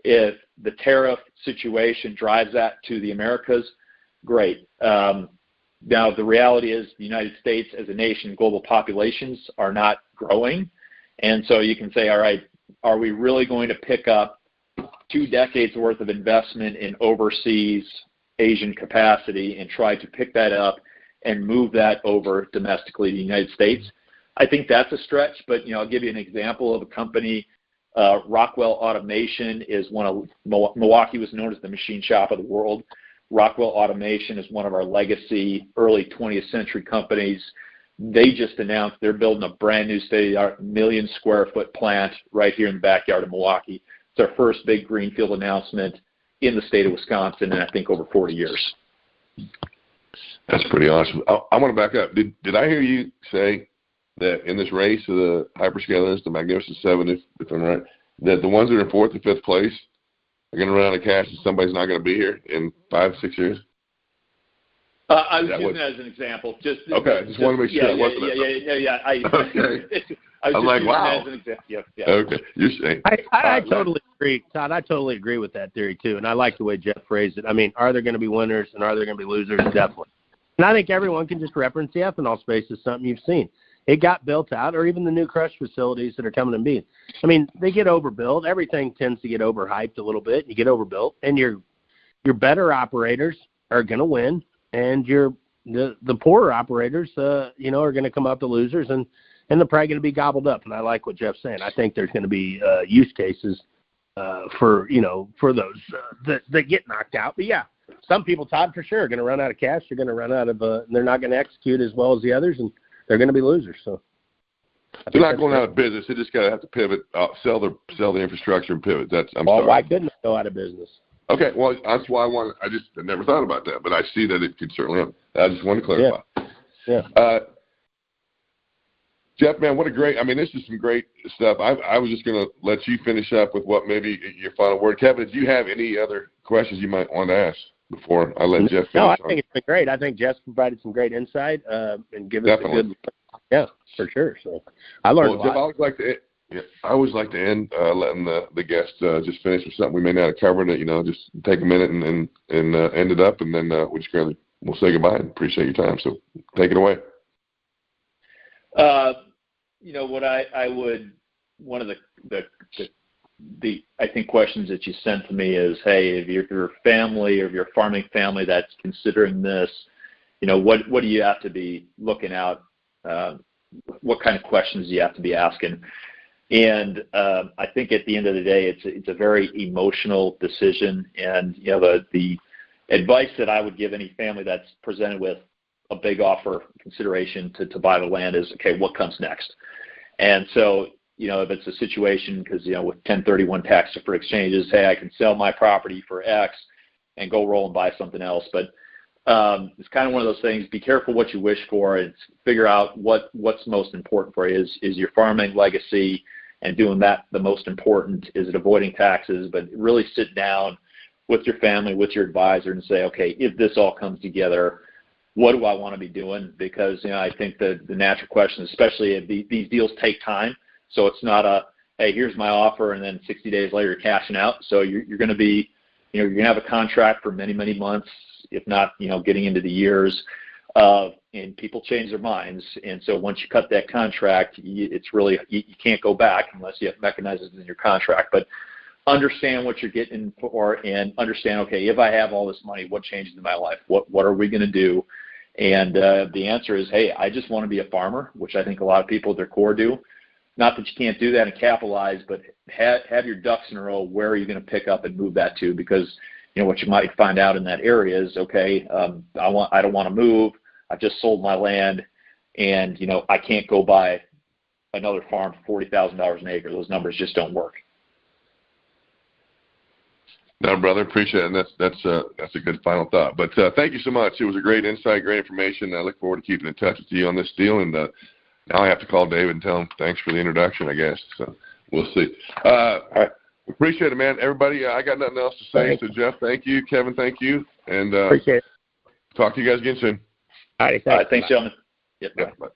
if the tariff situation drives that to the Americas, great. Now, the reality is the United States as a nation, global populations are not growing. And so you can say, all right, are we really going to pick up 2 decades worth of investment in overseas Asian capacity and try to pick that up and move that over domestically to the United States? I think that's a stretch, but I'll give you an example of a company. Rockwell Automation is one of Milwaukee was known as the machine shop of the world. Rockwell Automation is one of our legacy early 20th century companies. They just announced they're building a brand new state-of-the-art 1 million square foot plant right here in the backyard of Milwaukee. It's our first big greenfield announcement in the state of Wisconsin in I think over 40 years. That's pretty awesome. I want to back up. Did I hear you say that in this race of the hyperscalers, the Magnificent Seven, if I'm right, that the ones that are in 4th and 5th place are going to run out of cash and somebody's not going to be here in 5-6 years? I was using that as an example. Just want to make sure. I'm like, wow. As an example. Yeah. Okay, you're saying. I totally agree, Todd. I totally agree with that theory too, and I like the way Jeff phrased it. I mean, are there going to be winners and are there going to be losers? Definitely. And I think everyone can just reference the ethanol space as something you've seen. It got built out, or even the new crush facilities that are coming to be. I mean, they get overbuilt. Everything tends to get overhyped a little bit. You get overbuilt, and your better operators are going to win, and the poorer operators, are going to come out the losers, and they're probably going to be gobbled up. And I like what Jeff's saying. I think there's going to be use cases for those that get knocked out. But yeah, some people, Todd, for sure, are going to run out of cash. They're going to run out of. They're not going to execute as well as the others, and they're going to be losers. So they're not going out of business. They just got to have to pivot, sell the infrastructure and pivot. Why couldn't it go out of business? Okay, well, that's why I never thought about that, but I see that it could certainly happen. I just want to clarify. Yeah. Jeff, man, this is some great stuff. I was just going to let you finish up with what maybe your final word. Kevin, do you have any other questions you might want to ask before I let Jeff finish? No, I think it's been great. I think Jeff's provided some great insight and given us a good, for sure. So I learned a lot. Jeff, I always like to end letting the guest just finish with something we may not have covered. Just take a minute and end it up, and then we'll say goodbye and appreciate your time. So take it away. What I would, one of the I think questions that you sent to me is, hey, if your family or if your farming family that's considering this, what do you have to be looking out? What kind of questions do you have to be asking? And I think at the end of the day, it's a very emotional decision. And the advice that I would give any family that's presented with a big offer consideration to buy the land is, okay, what comes next? And so, if it's a situation, because, with 1031 tax deferred exchanges, hey, I can sell my property for X and go roll and buy something else. But it's kind of one of those things. Be careful what you wish for, and figure out what's most important for you. Is your farming legacy and doing that the most important? Is it avoiding taxes? But really sit down with your family, with your advisor, and say, okay, if this all comes together, what do I want to be doing? Because, I think the natural question, especially if these deals take time, so it's not hey, here's my offer, and then 60 days later you're cashing out. So you're going to be, you're going to have a contract for many, many months, if not, getting into the years, and people change their minds. And so once you cut that contract, it's really, you can't go back unless you have mechanisms in your contract. But understand what you're getting for, and understand, okay, if I have all this money, what changes in my life? What are we going to do? And the answer is, hey, I just want to be a farmer, which I think a lot of people at their core do. not that you can't do that and capitalize, but have your ducks in a row. Where are you going to pick up and move that to? Because what you might find out in that area is, okay, I don't want to move. I just sold my land, and I can't go buy another farm for $40,000 an acre. Those numbers just don't work. No, brother, appreciate it. And that's a good final thought. But thank you so much. It was a great insight, great information. I look forward to keeping in touch with you on this deal. And now I have to call David and tell him thanks for the introduction, I guess. So we'll see. All right. Appreciate it, man. Everybody, I got nothing else to say. Thanks. So, Jeff, thank you. Kevin, thank you. And Appreciate it. talk to you guys again soon. All right, All right, thanks, gentlemen. Yep. Yeah, bye.